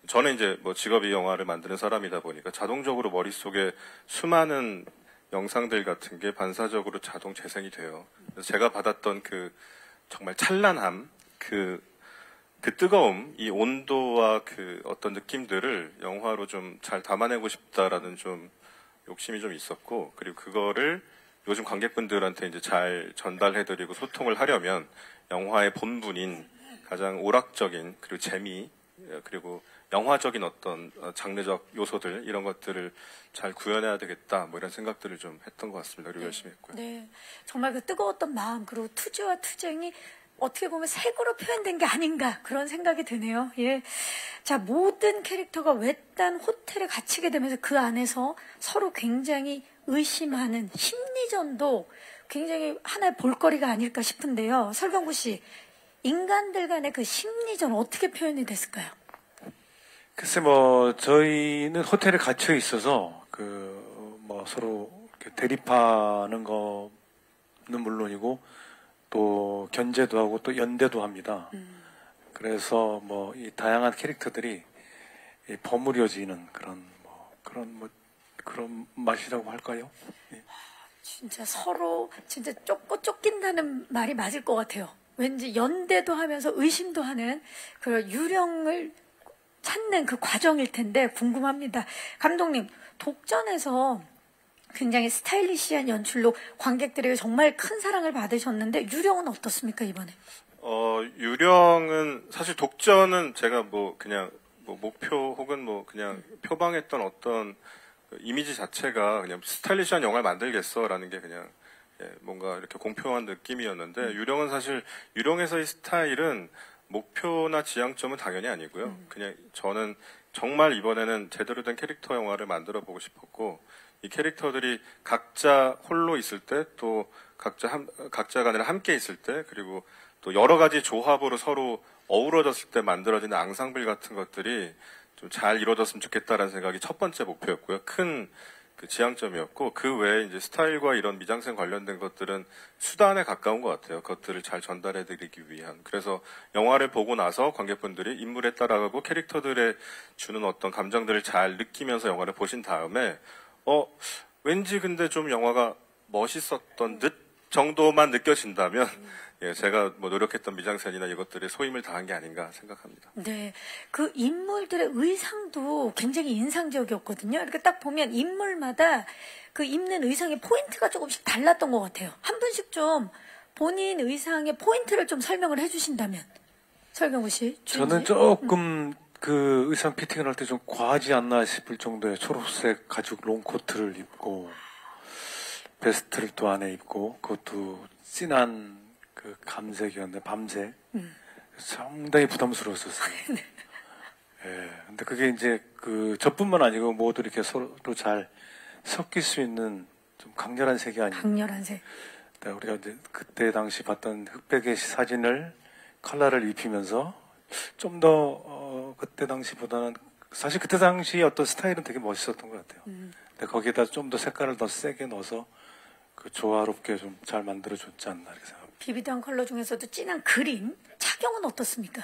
저는 이제 뭐 직업이 영화를 만드는 사람이다 보니까 자동적으로 머릿속에 수많은 영상들 같은 게 반사적으로 자동 재생이 돼요. 그래서 제가 받았던 그 정말 찬란함, 그 뜨거움, 이 온도와 그 어떤 느낌들을 영화로 좀 잘 담아내고 싶다라는 좀 욕심이 좀 있었고, 그리고 그거를 요즘 관객분들한테 이제 잘 전달해드리고 소통을 하려면 영화의 본분인 가장 오락적인 그리고 재미, 그리고 영화적인 어떤 장르적 요소들 이런 것들을 잘 구현해야 되겠다 뭐 이런 생각들을 좀 했던 것 같습니다. 그리고 열심히 했고요. 네, 정말 그 뜨거웠던 마음 그리고 투지와 투쟁이 어떻게 보면 색으로 표현된 게 아닌가 그런 생각이 드네요. 예, 자 모든 캐릭터가 외딴 호텔에 갇히게 되면서 그 안에서 서로 굉장히 의심하는 심리전도 굉장히 하나의 볼거리가 아닐까 싶은데요. 설경구 씨. 인간들 간의 그 심리전 어떻게 표현이 됐을까요? 글쎄 저희는 호텔에 갇혀 있어서 서로 이렇게 대립하는 거는 물론이고 또 견제도 하고 또 연대도 합니다. 그래서 이 다양한 캐릭터들이 버무려지는 그런 맛이라고 할까요? 예. 진짜 서로 진짜 쫓긴다는 말이 맞을 것 같아요. 왠지 연대도 하면서 의심도 하는 그런 유령을 찾는 그 과정일 텐데 궁금합니다. 감독님, 독전에서 굉장히 스타일리시한 연출로 관객들에게 정말 큰 사랑을 받으셨는데 유령은 어떻습니까, 이번에? 유령은 사실 독전은 제가 그냥 목표 혹은 그냥 표방했던 어떤 이미지 자체가 그냥 스타일리시한 영화를 만들겠어라는 게 그냥 뭔가 이렇게 공평한 느낌이었는데 유령은 사실 유령에서의 스타일은 목표나 지향점은 당연히 아니고요. 그냥 저는 정말 이번에는 제대로 된 캐릭터 영화를 만들어 보고 싶었고 이 캐릭터들이 각자 홀로 있을 때 또 각자가 아니라 함께 있을 때 그리고 또 여러 가지 조합으로 서로 어우러졌을 때 만들어지는 앙상블 같은 것들이 좀 잘 이루어졌으면 좋겠다라는 생각이 첫 번째 목표였고요. 큰 그 지향점이었고 그 외에 이제 스타일과 이런 미장센 관련된 것들은 수단에 가까운 것 같아요. 그것들을 잘 전달해드리기 위한. 그래서 영화를 보고 나서 관객분들이 인물에 따라가고 캐릭터들에 주는 어떤 감정들을 잘 느끼면서 영화를 보신 다음에 왠지 근데 좀 영화가 멋있었던 듯 정도만 느껴진다면 제가 노력했던 미장센이나 이것들의 소임을 다한 게 아닌가 생각합니다. 네, 그 인물들의 의상도 굉장히 인상적이었거든요. 이렇게 딱 보면 인물마다 그 입는 의상의 포인트가 조금씩 달랐던 것 같아요. 한 분씩 좀 본인 의상의 포인트를 좀 설명을 해주신다면. 설경구 씨. 저는 조금 그 의상 피팅을 할 때 좀 과하지 않나 싶을 정도의 초록색 가죽 롱코트를 입고 베스트를 또 안에 입고 그것도 진한 그 감색이었는데 밤색 상당히 부담스러웠었어요. 예, 근데 그게 이제 저뿐만 아니고 모두 이렇게 서로 잘 섞일 수 있는 좀 강렬한 색이 아니에요. 강렬한 색. 우리가 이제 그때 당시 봤던 흑백의 사진을 컬러를 입히면서 좀 더 그때 당시보다는 사실 그때 당시 어떤 스타일은 되게 멋있었던 것 같아요. 근데 거기에다 좀 더 색깔을 더 세게 넣어서 조화롭게 좀 잘 만들어줬지 않나 이렇게 생각합니다. 비비드한 컬러 중에서도 진한 그린, 착용은 어떻습니까?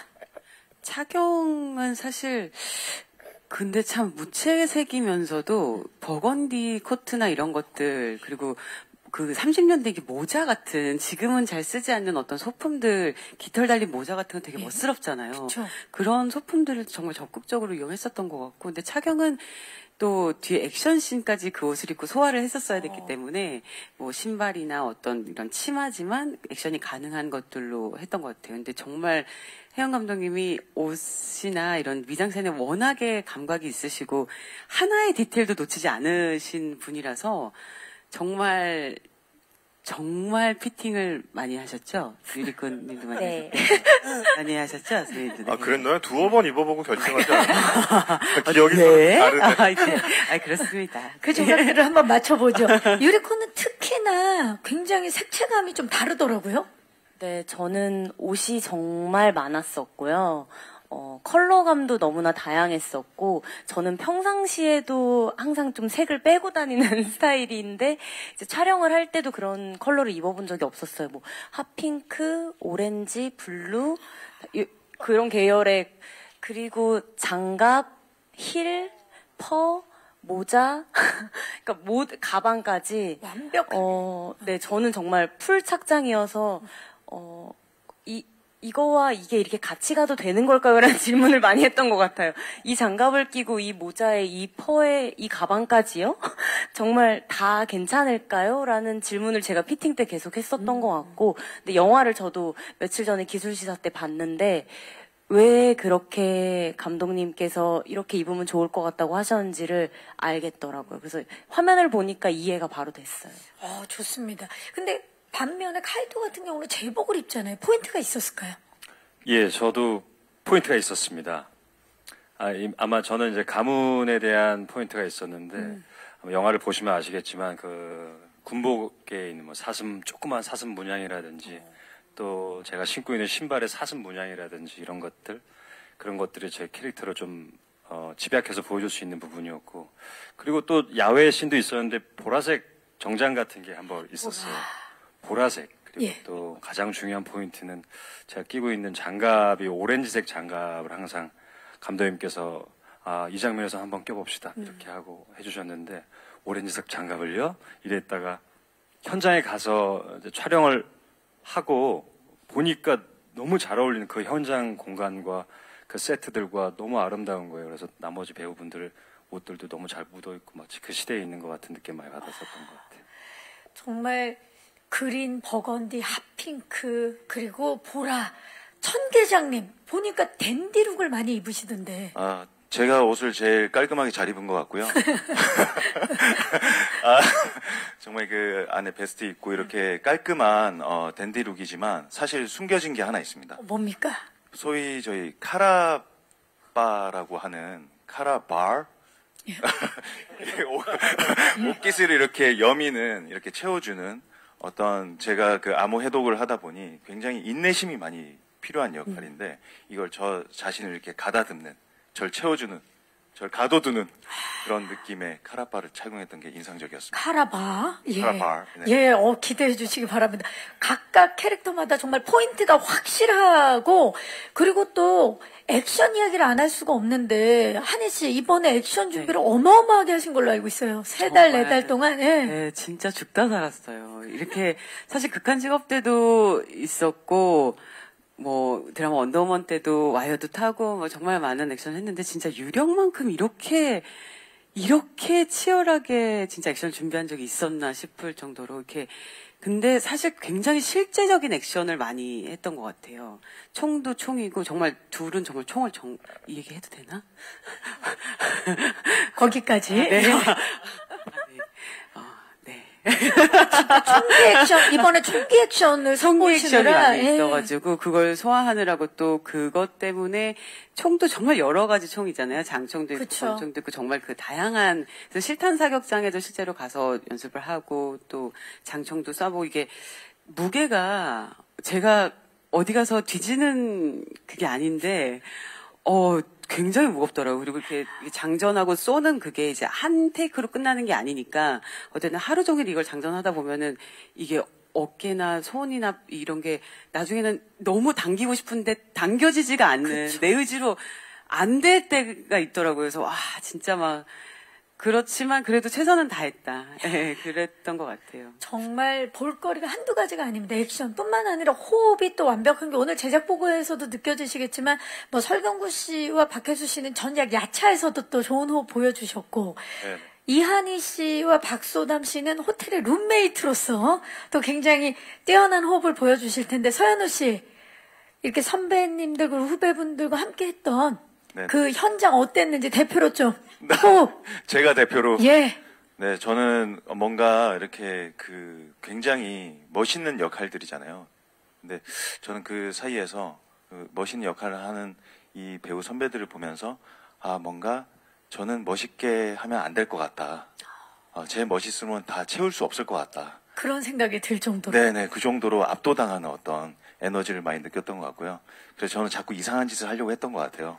착용은 사실 근데 참 무채색이면서도 버건디 코트나 이런 것들 그리고 그 30년대 모자 같은 지금은 잘 쓰지 않는 어떤 소품들 깃털 달린 모자 같은 거 되게 멋스럽잖아요. 그쵸. 그런 소품들을 정말 적극적으로 이용했었던 것 같고 근데 착용은 또 뒤에 액션씬까지 그 옷을 입고 소화를 했었어야 됐기 때문에 신발이나 어떤 이런 치마지만 액션이 가능한 것들로 했던 것 같아요. 근데 정말 혜영 감독님이 옷이나 이런 미장센에 워낙에 감각이 있으시고 하나의 디테일도 놓치지 않으신 분이라서 정말 피팅을 많이 하셨죠? 유리꾼님도 많이 네. 많이 하셨죠? 저희도. 그랬나요? 두어 번 입어보고 결정하지 않았나요? 기억이 네. 다르네. 그렇습니다. 그 조각들을 한번 맞춰보죠. 유리콘은 특히나 굉장히 색채감이 좀 다르더라고요. 네, 저는 옷이 정말 많았었고요. 컬러감도 너무나 다양했었고, 저는 평상시에도 항상 좀 색을 빼고 다니는 스타일인데, 이제 촬영을 할 때도 그런 컬러를 입어본 적이 없었어요. 핫핑크, 오렌지, 블루, 그런 계열의, 그리고 장갑, 힐, 퍼, 모자, 그러니까 가방까지. 완벽하게. 네, 저는 정말 풀 착장이어서, 이거와 이게 이렇게 같이 가도 되는 걸까요? 라는 질문을 많이 했던 것 같아요. 이 장갑을 끼고 이 모자에 이 퍼에 이 가방까지요? 정말 다 괜찮을까요? 라는 질문을 제가 피팅 때 계속 했었던 것 같고 근데 영화를 저도 며칠 전에 기술시사 때 봤는데 왜 그렇게 감독님께서 이렇게 입으면 좋을 것 같다고 하셨는지를 알겠더라고요. 그래서 화면을 보니까 이해가 바로 됐어요. 좋습니다. 근데 반면에 카이토 같은 경우는 제복을 입잖아요. 포인트가 있었을까요? 예, 저도 포인트가 있었습니다. 아마 저는 이제 가문에 대한 포인트가 있었는데 아마 영화를 보시면 아시겠지만 그 군복에 있는 사슴 조그만 사슴 문양이라든지 또 제가 신고 있는 신발의 사슴 문양이라든지 이런 것들, 그런 것들이 제 캐릭터를 좀 집약해서 보여줄 수 있는 부분이었고, 그리고 또 야외 씬도 있었는데 보라색 정장 같은 게 한번 있었어요. 보라색. 그리고 예. 또 가장 중요한 포인트는 제가 끼고 있는 장갑이 오렌지색 장갑을 항상 감독님께서 이 장면에서 한번 껴봅시다 이렇게 하고 해주셨는데, 오렌지색 장갑을요? 이랬다가 현장에 가서 이제 촬영을 하고 보니까 너무 잘 어울리는 그 현장 공간과 그 세트들과 너무 아름다운 거예요. 그래서 나머지 배우분들 옷들도 너무 잘 묻어있고 마치 그 시대에 있는 것 같은 느낌 많이 받았었던 것 같아요. 정말 그린, 버건디, 핫핑크, 그리고 보라. 천계장님 보니까 댄디룩을 많이 입으시던데. 제가 옷을 제일 깔끔하게 잘 입은 것 같고요. 정말 그 안에 베스트 입고 이렇게 깔끔한 댄디룩이지만 사실 숨겨진 게 하나 있습니다. 뭡니까? 소위 저희 카라바라고 하는 카라bar 옷깃을 이렇게 여미는 이렇게 채워주는 어떤, 제가 그 암호 해독을 하다 보니 굉장히 인내심이 많이 필요한 역할인데, 이걸 저 자신을 이렇게 가다듬는, 절 채워주는, 절 가둬두는 그런 느낌의 카라바를 착용했던 게 인상적이었습니다. 카라바. 예. 카라바. 네. 예, 기대해 주시기 바랍니다. 각각 캐릭터마다 정말 포인트가 확실하고, 그리고 또 액션 이야기를 안 할 수가 없는데, 한희 씨 이번에 액션 준비를 어마어마하게 하신 걸로 알고 있어요. 3달, 4달 동안. 예. 네, 진짜 죽다 살았어요. 이렇게 사실 극한 직업 때도 있었고, 뭐 드라마 원더우먼 때도 와이어도 타고 뭐 정말 많은 액션 했는데, 진짜 유령만큼 이렇게 치열하게 진짜 액션 준비한 적이 있었나 싶을 정도로 이렇게. 근데 사실 굉장히 실제적인 액션을 많이 했던 것 같아요. 총도 총이고, 정말 둘은 정말 총을 이 얘기해도 되나? 거기까지. 네. 네. 총기 액션, 이번에 총기 액션을 총기 액션이 선보이시느라, 많이 있어가지고 그걸 소화하느라고, 또 그것 때문에 총도 정말 여러 가지 총이잖아요. 장총도 있고 그쵸. 권총도 있고 정말 그 다양한, 그래서 실탄 사격장에도 실제로 가서 연습을 하고 또 장총도 쏴보고, 이게 무게가 제가 어디 가서 뒤지는 그게 아닌데 굉장히 무겁더라고요. 그리고 이렇게 장전하고 쏘는 그게 이제 한 테이크로 끝나는 게 아니니까, 어쨌든 하루 종일 이걸 장전하다 보면은 이게 어깨나 손이나 이런 게 나중에는 너무 당기고 싶은데 당겨지지가 않는, 내 의지로 안 될 때가 있더라고요. 그래서 진짜 막, 그렇지만 그래도 최선은 다했다. 네, 그랬던 것 같아요. 정말 볼거리가 한두 가지가 아닙니다. 액션뿐만 아니라 호흡이 또 완벽한 게, 오늘 제작 보고에서도 느껴지시겠지만, 뭐 설경구 씨와 박혜수 씨는 전작 야차에서도 또 좋은 호흡 보여주셨고, 네. 이한희 씨와 박소담 씨는 호텔의 룸메이트로서 또 굉장히 뛰어난 호흡을 보여주실 텐데, 서현우 씨, 이렇게 선배님들 그리고 후배분들과 함께 했던 그 현장 어땠는지 대표로 좀 호흡. 제가 대표로. 예. 네, 저는 뭔가 이렇게 굉장히 멋있는 역할들이잖아요. 근데 저는 그 사이에서 멋있는 역할을 하는 이 배우 선배들을 보면서, 뭔가 저는 멋있게 하면 안 될 것 같다. 제 멋있으면 다 채울 수 없을 것 같다. 그런 생각이 들 정도로. 네네, 그 정도로 압도당하는 어떤 에너지를 많이 느꼈던 것 같고요. 그래서 저는 자꾸 이상한 짓을 하려고 했던 것 같아요.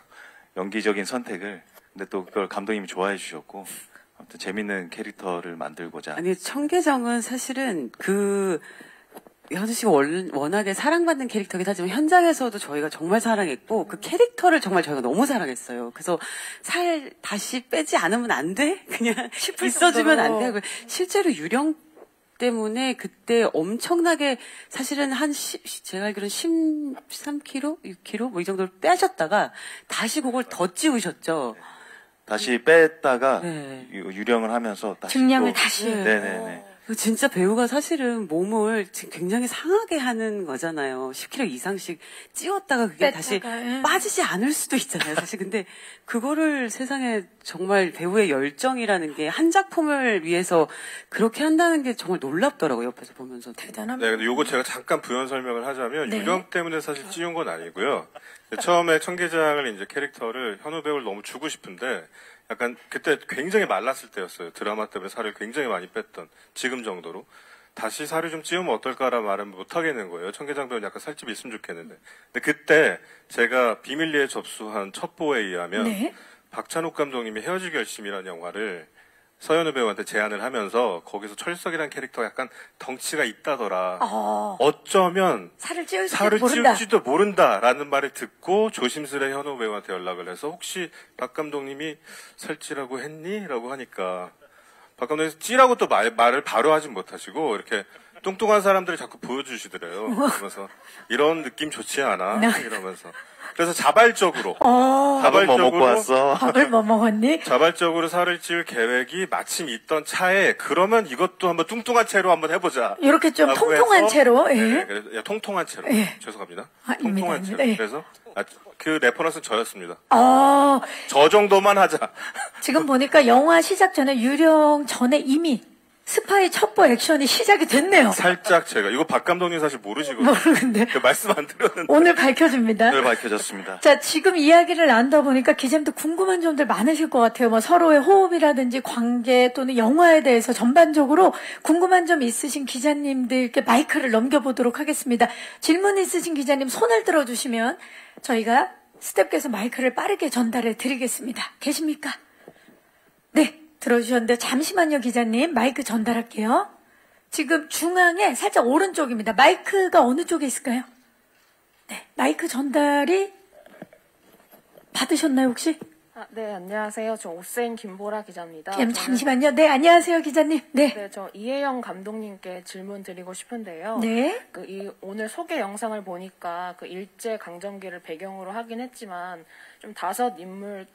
연기적인 선택을. 근데 또 그걸 감독님이 좋아해 주셨고, 아무튼 재밌는 캐릭터를 만들고자. 아니, 청계정은 사실은 현우 씨가 워낙에 사랑받는 캐릭터긴 하지만, 현장에서도 저희가 정말 사랑했고, 그 캐릭터를 정말 저희가 너무 사랑했어요. 그래서 살 다시 빼지 않으면 안 돼? 그냥 있어주면 안 돼? 실제로 유령 때문에 그때 엄청나게, 사실은 제가 알기로는 13kg? 6kg? 뭐 이 정도를 빼셨다가 다시 그걸 더 찌우셨죠. 다시 뺐다가 유령을 하면서 다시 증량을 또, 다시. 네네네. 진짜 배우가 사실은 몸을 지금 굉장히 상하게 하는 거잖아요. 10kg 이상씩 찌웠다가 그게 다시 빠지지 않을 수도 있잖아요. 사실 근데 그거를 세상에, 정말 배우의 열정이라는 게 한 작품을 위해서 그렇게 한다는 게 정말 놀랍더라고요. 옆에서 보면서. 대단합니다. 네, 근데 요거 제가 잠깐 부연 설명을 하자면, 유령 때문에 사실 찌운 건 아니고요. 처음에 청계장을 이제 캐릭터를 현우 배우를 너무 주고 싶은데, 약간 그때 굉장히 말랐을 때였어요. 드라마 때문에 살을 굉장히 많이 뺐던, 지금 정도로. 다시 살을 좀 찌우면 어떨까라는 말은 못 하겠는 거예요. 청계장 배우는 약간 살집이 있으면 좋겠는데. 근데 그때 제가 비밀리에 접수한 첩보에 의하면 네. 박찬욱 감독님이 헤어지기 결심이라는 영화를 서현우 배우한테 제안을 하면서 거기서 철석이라는 캐릭터가 약간 덩치가 있다더라. 어쩌면 살을 찌울지도 살을 모른다. 찌울지도 모른다라는 말을 듣고 조심스레 현우 배우한테 연락을 해서 혹시 박 감독님이 살찌라고 했니? 라고 하니까 박 감독님이 찌라고 또 말을 바로 하진 못하시고 이렇게 뚱뚱한 사람들을 자꾸 보여주시더래요. 그러면서 이런 느낌 좋지 않아? 이러면서. 그래서 자발적으로 밥을 뭐 먹고 왔어? 밥을 뭐 먹었니? 자발적으로 살을 찔 계획이 마침 있던 차에 그러면 이것도 한번 뚱뚱한 채로 한번 해보자. 이렇게 좀 라고 통통한 해서, 채로. 예. 네, 그래서 통통한 채로. 예. 죄송합니다. 아닙니다, 통통한 채로. 아닙니다. 예. 그래서 그 레퍼런스는 저였습니다. 어, 저 정도만 하자. 지금 보니까 영화 시작 전에 유령 전에 이미 스파이 첩보 액션이 시작이 됐네요. 살짝 제가 이거 박 감독님 사실 모르시거든요. 모르는데 그 말씀 안 드렸는데 오늘 밝혀줍니다. 늘 밝혀졌습니다. 자, 지금 이야기를 나누다 보니까 기자님도 궁금한 점들 많으실 것 같아요. 뭐 서로의 호흡이라든지 관계 또는 영화에 대해서 전반적으로 궁금한 점 있으신 기자님들께 마이크를 넘겨보도록 하겠습니다. 질문 있으신 기자님 손을 들어주시면 저희가 스태프께서 마이크를 빠르게 전달해 드리겠습니다. 계십니까? 네, 들어주셨는데 잠시만요, 기자님. 마이크 전달할게요. 지금 중앙에 살짝 오른쪽입니다. 마이크가 어느 쪽에 있을까요? 네, 마이크 전달이 받으셨나요, 혹시? 네, 안녕하세요. 저 오세인 김보라 기자입니다. 잠시만요. 네, 안녕하세요, 기자님. 네. 네, 저 이혜영 감독님께 질문 드리고 싶은데요. 네. 오늘 소개 영상을 보니까 그 일제 강점기를 배경으로 하긴 했지만 좀 다섯 인물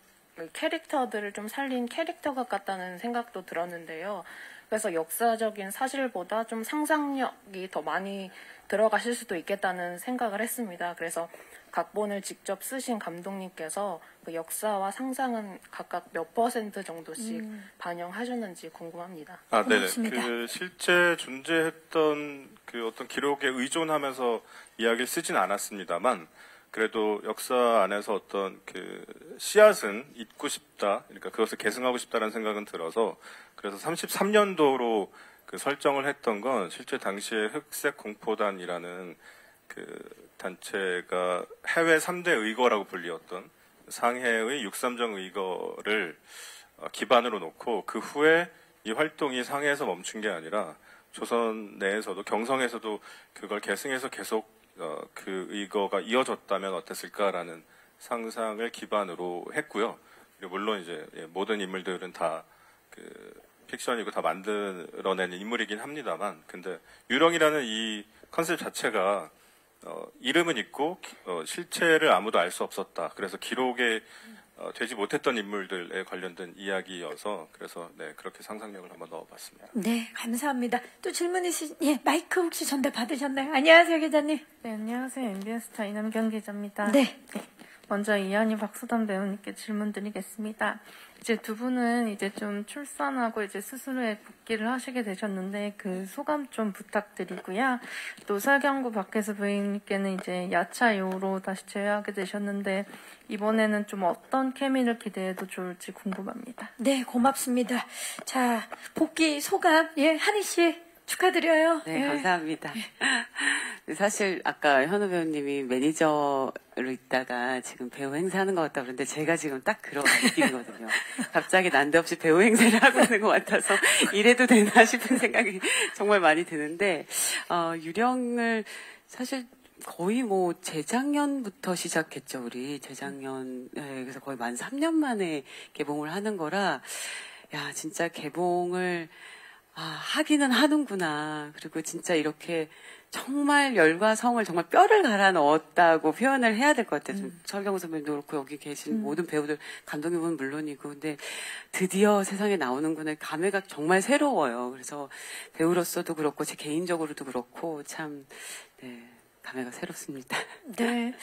캐릭터들을 좀 살린 캐릭터가 같다는 생각도 들었는데요. 그래서 역사적인 사실보다 좀 상상력이 더 많이 들어가실 수도 있겠다는 생각을 했습니다. 그래서 각본을 직접 쓰신 감독님께서 그 역사와 상상은 각각 몇 % 정도씩 반영하셨는지 궁금합니다. 네네. 고맙습니다. 그 실제 존재했던 그 어떤 기록에 의존하면서 이야기를 쓰진 않았습니다만 그래도 역사 안에서 어떤 그 씨앗은 잇고 싶다. 그러니까 그것을 계승하고 싶다는 생각은 들어서 그래서 33년도로 그 설정을 했던 건 실제 당시에 흑색 공포단이라는 그 단체가 해외 3대 의거라고 불리었던 상해의 6.3정 의거를 기반으로 놓고 그 후에 이 활동이 상해에서 멈춘 게 아니라 조선 내에서도 경성에서도 그걸 계승해서 계속 그 의거가 이어졌다면 어땠을까라는 상상을 기반으로 했고요. 그리고 물론 이제 모든 인물들은 다 그 픽션이고 다 만들어내는 인물이긴 합니다만, 근데 유령이라는 이 컨셉 자체가 이름은 있고 실체를 아무도 알 수 없었다. 그래서 기록에 되지 못했던 인물들에 관련된 이야기여서 그래서 네 그렇게 상상력을 한번 넣어봤습니다. 네, 감사합니다. 또 질문 있으신, 마이크 혹시 전달 받으셨나요? 안녕하세요, 기자님. 네, 안녕하세요. MBS타 이남경 기자입니다. 네. 먼저 이한희 박수담 배우님께 질문 드리겠습니다. 이제 두 분은 이제 좀 출산하고 이제 스스로의 복귀를 하시게 되셨는데 그 소감 좀 부탁드리고요. 또 설경구 박혜수 배우님께는 이제 야차요로 다시 재회하게 되셨는데 이번에는 좀 어떤 케미를 기대해도 좋을지 궁금합니다. 네, 고맙습니다. 자, 복귀 소감, 한희 씨 축하드려요. 네, 감사합니다. 사실 아까 현우 배우님이 매니저로 있다가 지금 배우 행사하는 것 같다 그러는데 제가 지금 딱 그런 느낌이거든요. 갑자기 난데없이 배우 행세를 하고 있는 것 같아서 이래도 되나 싶은 생각이 정말 많이 드는데 유령을 사실 거의 뭐 재작년부터 시작했죠. 우리 재작년 그래서 거의 만 3년 만에 개봉을 하는 거라 야 진짜 개봉을 하기는 하는구나. 그리고 진짜 이렇게 정말 열과 성을 정말 뼈를 갈아 넣었다고 표현을 해야 될 것 같아요. 설경구 선배님도 그렇고 여기 계신 모든 배우들, 감독님은 물론이고. 근데 드디어 세상에 나오는구나. 감회가 정말 새로워요. 그래서 배우로서도 그렇고 제 개인적으로도 그렇고 참 감회가 새롭습니다. 네.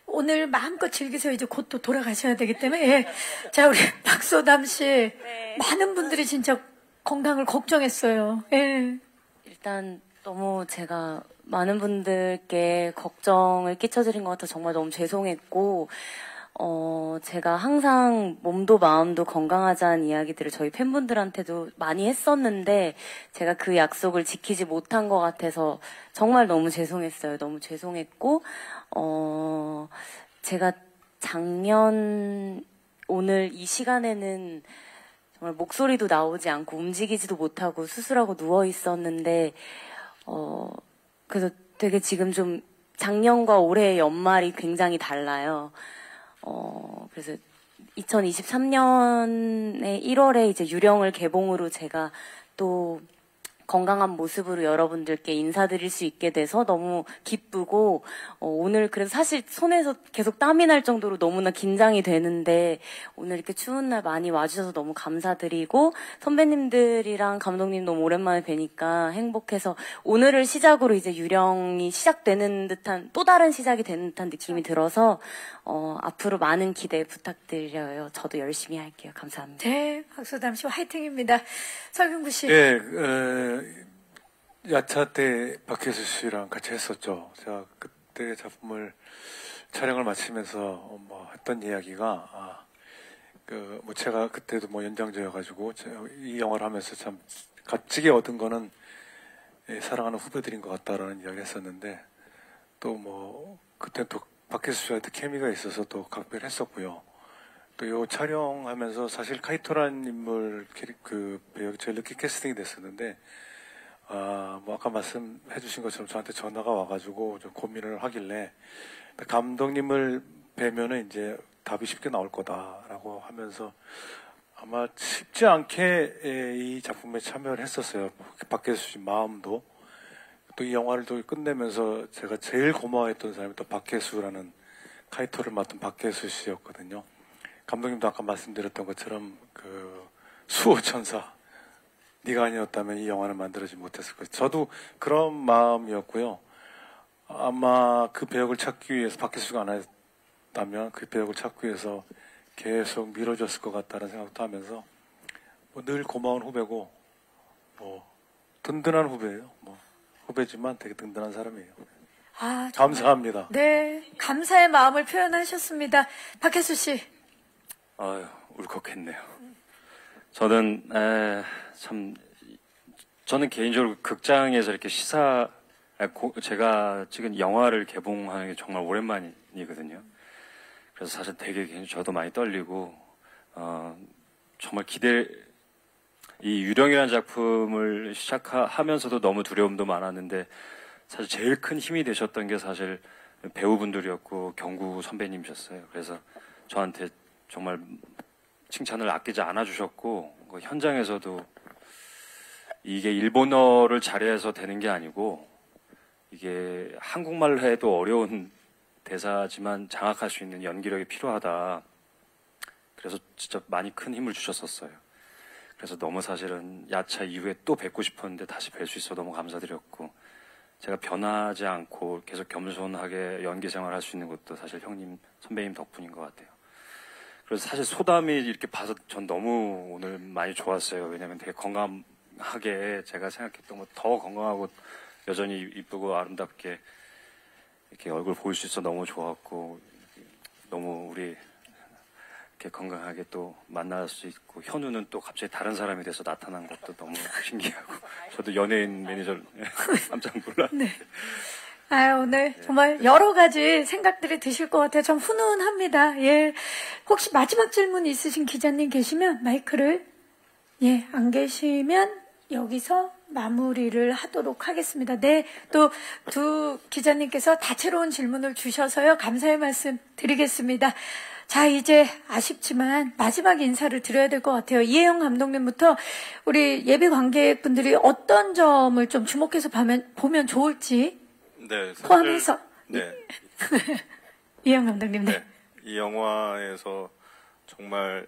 오늘 마음껏 즐기세요. 이제 곧 또 돌아가셔야 되기 때문에. 자, 우리 박소담 씨. 많은 분들이 진짜 건강을 걱정했어요. 일단 너무 제가 많은 분들께 걱정을 끼쳐드린 것 같아서 정말 너무 죄송했고 제가 항상 몸도 마음도 건강하자는 이야기들을 저희 팬분들한테도 많이 했었는데 제가 그 약속을 지키지 못한 것 같아서 정말 너무 죄송했어요. 너무 죄송했고 제가 작년 오늘 이 시간에는 정말 목소리도 나오지 않고 움직이지도 못하고 수술하고 누워 있었는데 그래서 되게 지금 좀 작년과 올해의 연말이 굉장히 달라요. 그래서 2023년에 1월에 이제 유령을 개봉으로 제가 또 건강한 모습으로 여러분들께 인사드릴 수 있게 돼서 너무 기쁘고 오늘 그래서 사실 손에서 계속 땀이 날 정도로 너무나 긴장이 되는데 오늘 이렇게 추운 날 많이 와주셔서 너무 감사드리고 선배님들이랑 감독님 너무 오랜만에 뵈니까 행복해서 오늘을 시작으로 이제 유령이 시작되는 듯한 또 다른 시작이 되는 듯한 느낌이 들어서 앞으로 많은 기대 부탁드려요. 저도 열심히 할게요. 감사합니다. 네, 박수담 씨 화이팅입니다. 설경구 씨. 네, 야차 때 박혜수 씨랑 같이 했었죠. 제가 그때 작품을 촬영을 마치면서 뭐 했던 이야기가 뭐 제가 그때도 뭐 연장자여가지고 이 영화를 하면서 참 값지게 얻은 거는 사랑하는 후배들인 것 같다라는 이야기를 했었는데 또 뭐 그때 또 박혜수 씨한테 케미가 있어서 또 각별했었고요. 또 요 촬영하면서 사실 카이토라는 인물 그 배역이 제일 늦게 캐스팅이 됐었는데 뭐 아까 말씀해 주신 것처럼 저한테 전화가 와가지고 좀 고민을 하길래 감독님을 뵈면은 이제 답이 쉽게 나올 거다라고 하면서 아마 쉽지 않게 이 작품에 참여를 했었어요. 박혜수 씨 마음도 또 이 영화를 또 끝내면서 제가 제일 고마워했던 사람이 또 박혜수라는 카이토를 맡은 박혜수 씨였거든요. 감독님도 아까 말씀드렸던 것처럼 그 수호천사 네가 아니었다면 이 영화를 만들어지 못했을 거예요. 저도 그런 마음이었고요. 아마 그 배역을 찾기 위해서 박혜수가 안 했다면 그 배역을 찾기 위해서 계속 미뤄졌을 것 같다는 생각도 하면서 뭐 늘 고마운 후배고 뭐 든든한 후배예요. 뭐 후배지만 되게 든든한 사람이에요. 감사합니다. 네, 감사의 마음을 표현하셨습니다. 박혜수 씨. 아유, 울컥했네요. 저는 저는 개인적으로 극장에서 이렇게 제가 찍은 영화를 개봉하는 게 정말 오랜만이거든요. 그래서 사실 되게 저도 많이 떨리고 정말 이 유령이라는 작품을 시작하면서도 너무 두려움도 많았는데 사실 제일 큰 힘이 되셨던 게 사실 배우분들이었고 경구 선배님이셨어요. 그래서 저한테 정말 칭찬을 아끼지 않아 주셨고 현장에서도 이게 일본어를 잘해서 되는 게 아니고 이게 한국말로 해도 어려운 대사지만 장악할 수 있는 연기력이 필요하다. 그래서 진짜 많이 큰 힘을 주셨었어요. 그래서 너무 사실은 야차 이후에 또 뵙고 싶었는데 다시 뵐 수 있어 너무 감사드렸고 제가 변하지 않고 계속 겸손하게 연기 생활할 수 있는 것도 사실 형님, 선배님 덕분인 것 같아요. 그래서 사실 소담이 이렇게 봐서 전 너무 오늘 많이 좋았어요. 왜냐면 되게 건강하게 제가 생각했던 것 더 건강하고 여전히 이쁘고 아름답게 이렇게 얼굴 보일 수 있어 너무 좋았고 너무 우리 이렇게 건강하게 또 만날 수 있고 현우는 또 갑자기 다른 사람이 돼서 나타난 것도 너무 신기하고 저도 연예인 매니저 깜짝 놀랐는데 네. 오늘 정말 여러 가지 생각들이 드실 것 같아요. 좀 훈훈합니다. 예. 혹시 마지막 질문 있으신 기자님 계시면 마이크를 안 계시면 여기서 마무리를 하도록 하겠습니다. 네, 또 두 기자님께서 다채로운 질문을 주셔서요. 감사의 말씀 드리겠습니다. 자, 이제 아쉽지만 마지막 인사를 드려야 될 것 같아요. 이혜영 감독님부터 우리 예비 관객분들이 어떤 점을 좀 주목해서 보면 좋을지 네, 사실, 포함해서. 네. 이혜영 감독님. 네. 이 영화에서 정말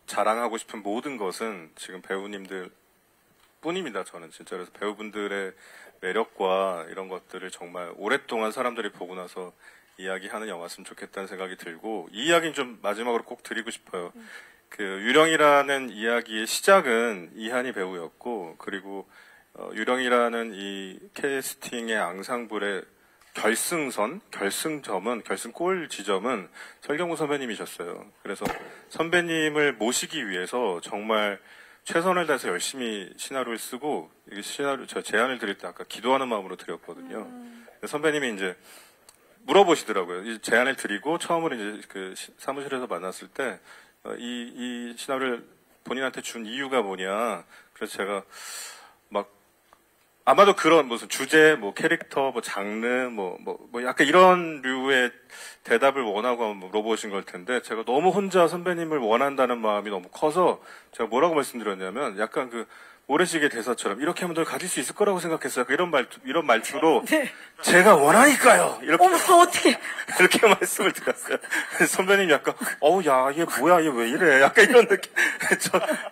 자랑하고 싶은 모든 것은 지금 배우님들 뿐입니다. 저는 진짜 그래서 배우분들의 매력과 이런 것들을 정말 오랫동안 사람들이 보고 나서 이야기하는 영화였으면 좋겠다는 생각이 들고 이 이야기는 좀 마지막으로 꼭 드리고 싶어요. 그 유령이라는 이야기의 시작은 이한이 배우였고 그리고 유령이라는 이 캐스팅의 앙상블의 결승골 지점은 설경구 선배님이셨어요. 그래서 선배님을 모시기 위해서 정말 최선을 다해서 열심히 시나리오를 쓰고, 이게 저 제안을 드릴 때 아까 기도하는 마음으로 드렸거든요. 선배님이 이제 물어보시더라고요. 이 제안을 드리고 처음으로 이제 그 사무실에서 만났을 때, 이 시나리오를 본인한테 준 이유가 뭐냐. 그래서 제가 막 아마도 그런 무슨 주제, 뭐 캐릭터, 뭐 장르, 뭐 약간 이런 류의 대답을 원하고 물어보신 걸 텐데, 제가 너무 혼자 선배님을 원한다는 마음이 너무 커서 제가 뭐라고 말씀드렸냐면, 약간 그 모래시계 대사처럼 이렇게 하면 널 가질 수 있을 거라고 생각했어요. 이런 말투로 네. 제가 원하니까요. 이렇게 어머, 어떻게. 이렇게 말씀을 드렸어요. 선배님 약간 야, 얘 뭐야, 얘 왜 이래? 약간 이런 느낌.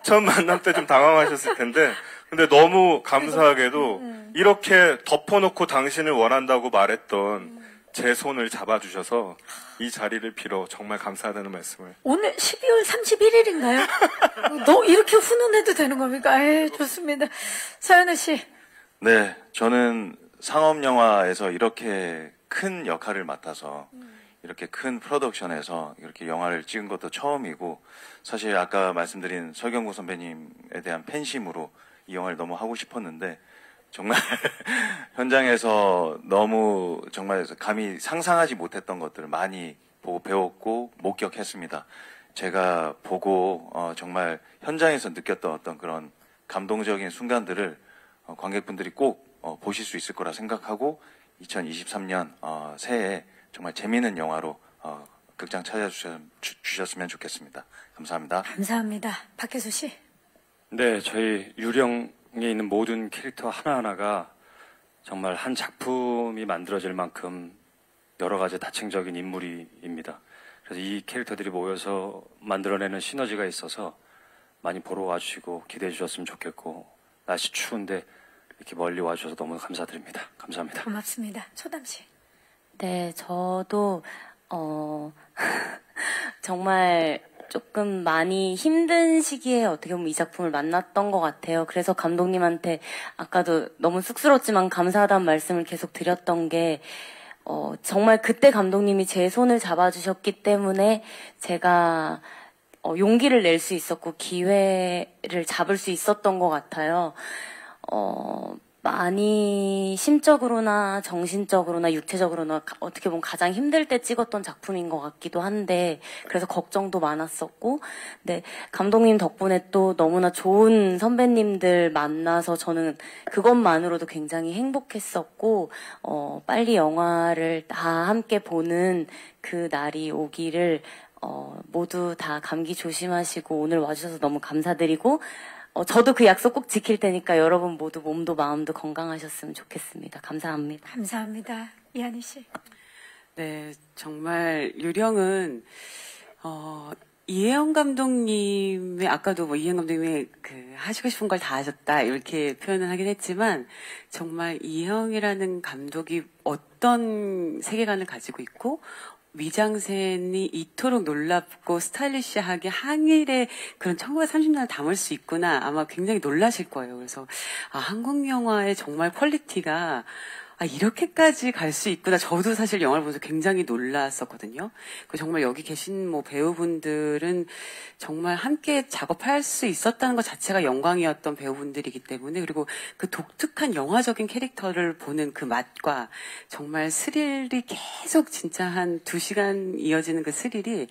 처음 만남 때 좀 당황하셨을 텐데, 근데 너무 감사하게도 이렇게 덮어놓고 당신을 원한다고 말했던 제 손을 잡아주셔서 이 자리를 빌어 정말 감사하다는 말씀을. 오늘 12월 31일인가요? 너 이렇게 훈훈해도 되는 겁니까? 좋습니다. 서현우 씨. 네, 저는 상업 영화에서 이렇게 큰 역할을 맡아서 이렇게 큰 프로덕션에서 이렇게 영화를 찍은 것도 처음이고, 사실 아까 말씀드린 설경구 선배님에 대한 팬심으로 이 영화를 너무 하고 싶었는데, 정말 현장에서 너무 정말 감히 상상하지 못했던 것들을 많이 보고 배웠고 목격했습니다. 제가 보고 정말 현장에서 느꼈던 어떤 그런 감동적인 순간들을 관객분들이 꼭 보실 수 있을 거라 생각하고, 2023년 새해에 정말 재미있는 영화로 극장 찾아주셨으면 좋겠습니다. 감사합니다. 감사합니다. 박혜수 씨. 네, 저희 유령에 있는 모든 캐릭터 하나하나가 정말 한 작품이 만들어질 만큼 여러 가지 다층적인 인물입니다. 그래서 이 캐릭터들이 모여서 만들어내는 시너지가 있어서 많이 보러 와주시고 기대해 주셨으면 좋겠고, 날씨 추운데 이렇게 멀리 와주셔서 너무 감사드립니다. 감사합니다. 고맙습니다. 초담 씨. 네, 저도 정말 조금 많이 힘든 시기에 어떻게 보면 이 작품을 만났던 것 같아요. 그래서 감독님한테 아까도 너무 쑥스럽지만 감사하다는 말씀을 계속 드렸던 게, 정말 그때 감독님이 제 손을 잡아주셨기 때문에 제가 용기를 낼 수 있었고 기회를 잡을 수 있었던 것 같아요. 많이 심적으로나 정신적으로나 육체적으로나 어떻게 보면 가장 힘들 때 찍었던 작품인 것 같기도 한데, 그래서 걱정도 많았었고, 네, 감독님 덕분에 또 너무나 좋은 선배님들 만나서 저는 그것만으로도 굉장히 행복했었고, 빨리 영화를 다 함께 보는 그 날이 오기를 모두 다 감기 조심하시고 오늘 와주셔서 너무 감사드리고, 저도 그 약속 꼭 지킬 테니까 여러분 모두 몸도 마음도 건강하셨으면 좋겠습니다. 감사합니다. 감사합니다. 이한희 씨. 네, 정말 유령은 이혜영 감독님의, 아까도 뭐 이혜영 감독님이 하시고 싶은 걸 다 하셨다 이렇게 표현을 하긴 했지만, 정말 이혜영이라는 감독이 어떤 세계관을 가지고 있고 미장센이 이토록 놀랍고 스타일리시하게 항일의 그런 1930년을 담을 수 있구나, 아마 굉장히 놀라실 거예요. 그래서 한국 영화의 정말 퀄리티가 이렇게까지 갈 수 있구나. 저도 사실 영화를 보면서 굉장히 놀랐었거든요. 정말 여기 계신 뭐 배우분들은 정말 함께 작업할 수 있었다는 것 자체가 영광이었던 배우분들이기 때문에, 그리고 그 독특한 영화적인 캐릭터를 보는 그 맛과 정말 스릴이 계속 진짜 한 2시간 이어지는 그 스릴이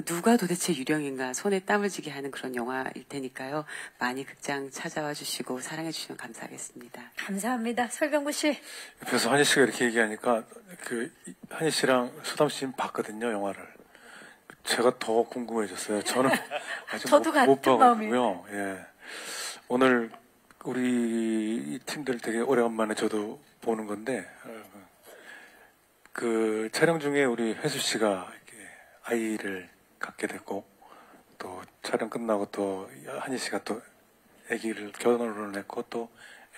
누가 도대체 유령인가 손에 땀을 쥐게 하는 그런 영화일 테니까요. 많이 극장 찾아와 주시고 사랑해 주시면 감사하겠습니다. 감사합니다. 설경구 씨. 옆에서 한희 씨가 이렇게 얘기하니까 한희 씨랑 수담 씨 봤거든요, 영화를. 제가 더 궁금해졌어요. 저는 아직 저도 못 같은 봐가지고요. 예. 오늘 우리 이 팀들 되게 오래간만에 저도 보는 건데, 그 촬영 중에 우리 혜수 씨가 이렇게 아이를 갖게 됐고, 또 촬영 끝나고 또 한희 씨가 또 아기를 결혼을 했고, 또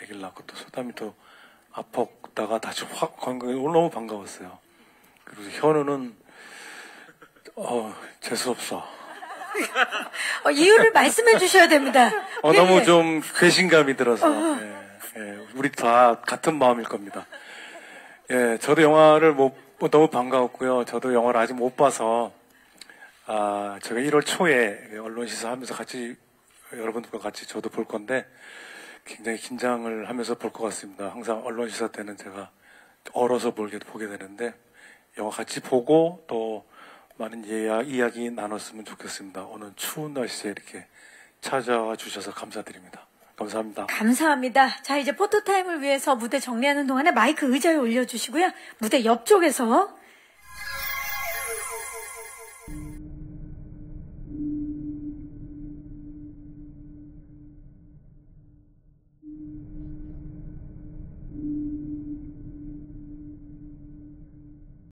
아기를 낳고, 또 수담이 또 아팠다가 다시 확 건강해. 오늘 너무 반가웠어요. 그리고 현우는 재수없어. 이유를 말씀해 주셔야 됩니다. 너무 좀 배신감이 들어서. 우리 다 같은 마음일 겁니다. 예, 저도 영화를 너무 반가웠고요. 저도 영화를 아직 못 봐서, 제가 1월 초에 언론 시사하면서 같이, 여러분들과 같이 저도 볼 건데, 굉장히 긴장을 하면서 볼 것 같습니다. 항상 언론 시사 때는 제가 얼어서 보게 되는데, 영화 같이 보고 또 많은 이야기 나눴으면 좋겠습니다. 오늘 추운 날씨에 이렇게 찾아와 주셔서 감사드립니다. 감사합니다. 감사합니다. 자, 이제 포토타임을 위해서 무대 정리하는 동안에 마이크 의자에 올려주시고요. 무대 옆쪽에서